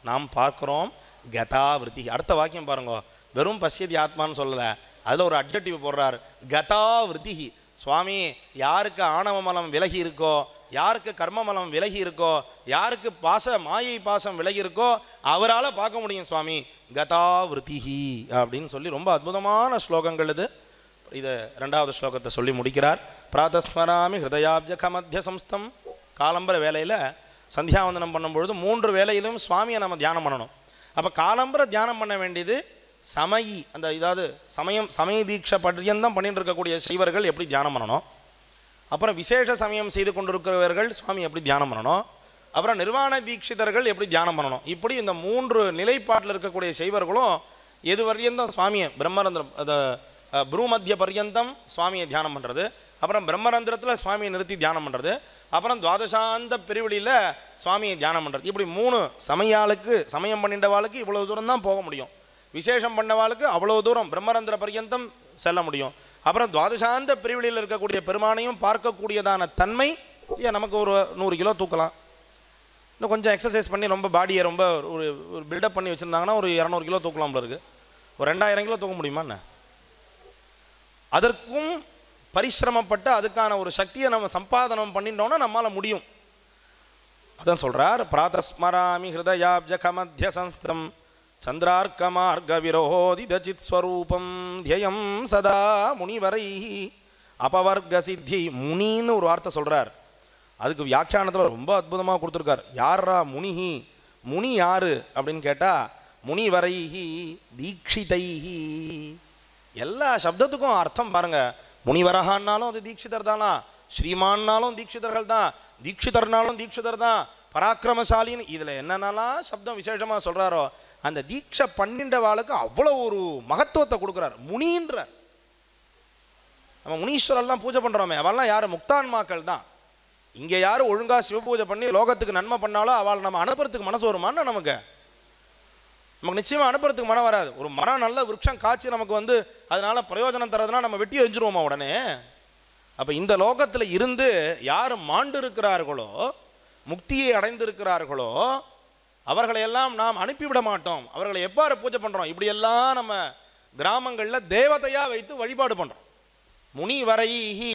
S6: நாம் பார்க்குறோம். கதாவிருத்தி. அடுத்த வாக்கியம் பாருங்க, வெறும் பஷ்யதி ஆத்மான்னு சொல்லலை, அதில் ஒரு அட்ஜெக்டிவ் போடுறார், கதாவிருத்தி. சுவாமி யாருக்கு ஆணவ மலம் விலகி இருக்கோ, யாருக்கு கர்மமலம் விலகி இருக்கோ, யாருக்கு மாயை பாசம் விலகி இருக்கோ அவரால் பார்க்க முடியும் சுவாமி. கதாவிருத்திஹி அப்படின்னு சொல்லி ரொம்ப அற்புதமான ஸ்லோகங்கள் இது. இதை 2வது ஸ்லோகத்தை சொல்லி முடிக்கிறார். பிராதஸ்மராமி ஹிருதயாப்ஜக மத்திய சம்ஸ்தம். காலம்பர வேலையில் சந்தியாவந்தனம் பண்ணும்பொழுது 3 வேலையிலும் சுவாமியை நம்ம தியானம் பண்ணணும். அப்போ காலம்பர தியானம் பண்ண வேண்டியது சமயி, அந்த இதாவது சமய தீட்சை பர்யந்தம் பண்ணிட்டு இருக்கக்கூடிய சைவர்கள் எப்படி தியானம் பண்ணணும், அப்புறம் விசேஷ சமயம் செய்து கொண்டிருக்கிறவர்கள் சுவாமி எப்படி தியானம் பண்ணணும், அப்புறம் நிர்வாண தீட்சிதர்கள் எப்படி தியானம் பண்ணணும். இப்படி இந்த 3 நிலைப்பாட்டில் இருக்கக்கூடிய சைவர்களும் எது பர்யந்தம் சுவாமியை பிரம்மரந்திரம், ப்ரூமத்திய பர்யந்தம் சுவாமியை தியானம் பண்ணுறது, அப்புறம் பிரம்மரந்திரத்தில் சுவாமியை நிறுத்தி தியானம் பண்ணுறது, அப்புறம் துவாதசாந்த பிரிவிலியில் சுவாமியை தியானம் பண்ணுறது. இப்படி 3 சமயம் பண்ணிட்டவாளுக்கு இவ்வளவு தூரம் தான் போக முடியும், விசேஷம் பண்ணவாளுக்கு அவ்வளோ தூரம் பிரம்மரந்திர பர்யந்தம் செல்ல முடியும். அப்புறம் துவாதசாந்த பிரிவிலியில் இருக்கக்கூடிய பெருமானையும் பார்க்கக்கூடியதான தன்மை நமக்கு ஒரு 100 கிலோ தூக்கலாம், இன்னும் கொஞ்சம் எக்ஸசைஸ் பண்ணி ரொம்ப பாடியை ரொம்ப ஒரு ஒரு பில்டப் பண்ணி வச்சுருந்தாங்கன்னா ஒரு 200 கிலோ தூக்கலாம்ல இருக்குது. ஒரு 2000 கிலோ தூக்க முடியுமா என்ன? அதற்கும் பரிசிரமப்பட்டு அதுக்கான ஒரு சக்தியை நம்ம சம்பாதனம் பண்ணிட்டோம்னா நம்மளால் முடியும். அதான் சொல்கிறார், பிராதஸ்மராமி ஹிருதயாப்ஜக மத்திய சம்ஸ்தம் சந்திரார்க்க மார்க்க விரோதிதசித் ஸ்வரூபம் தியம் சதா முனிவரை அபவர்க்க சித்தி. முனின்னு ஒரு வார்த்தை சொல்கிறார். அதுக்கு வியாக்கியானத்தில் ரொம்ப அற்புதமாக கொடுத்துருக்கார். யாரா முனிஹி, முனி யாரு அப்படின்னு கேட்டால் முனிவரைஹி தீட்சிதைஹி. எல்லா சப்தத்துக்கும் அர்த்தம் பாருங்க. முனிவரகான்னாலும் அது தீட்சிதர் தானா, ஸ்ரீமான்னாலும் தீட்சிதர்கள் தான், தீட்சிதர்னாலும் தீட்சிதர் தான், பராக்கிரமசாலின்னு இதில் என்னென்னலாம் சப்தம் விசேஷமாக சொல்கிறாரோ அந்த தீட்சை பன்னிண்டவாளுக்கு அவ்வளோ ஒரு மகத்துவத்தை கொடுக்குறார். முனின்ற நம்ம முனீஸ்வரெல்லாம் பூஜை பண்ணுறோமே அவெல்லாம் யார்? முக்தான்மாக்கள் தான். இங்கே யார் ஒழுங்காக சிவபூஜை பண்ணி லோகத்துக்கு நன்மை பண்ணாலும் அவள் நம்ம அனுப்புறதுக்கு மனசு வருமானா? நமக்கு நிச்சயமாக அனுப்புறதுக்கு மனம் வராது. ஒரு மரம் நல்ல விருட்சம் காய்ச்சி நமக்கு அதனால பிரயோஜனம் தரதுனா நம்ம வெட்டி எரிஞ்சிருவோமா உடனே? அப்போ இந்த லோகத்தில் இருந்து யார் மாண்டு இருக்கிறார்களோ, முக்தியை அடைந்திருக்கிறார்களோ அவர்களையெல்லாம் நாம் அனுப்பிவிட மாட்டோம். அவர்களை எவ்வாறு பூஜை பண்ணுறோம்? இப்படியெல்லாம் நம்ம கிராமங்களில் தேவதையாக வைத்து வழிபாடு பண்ணுறோம். முனிவரைஹி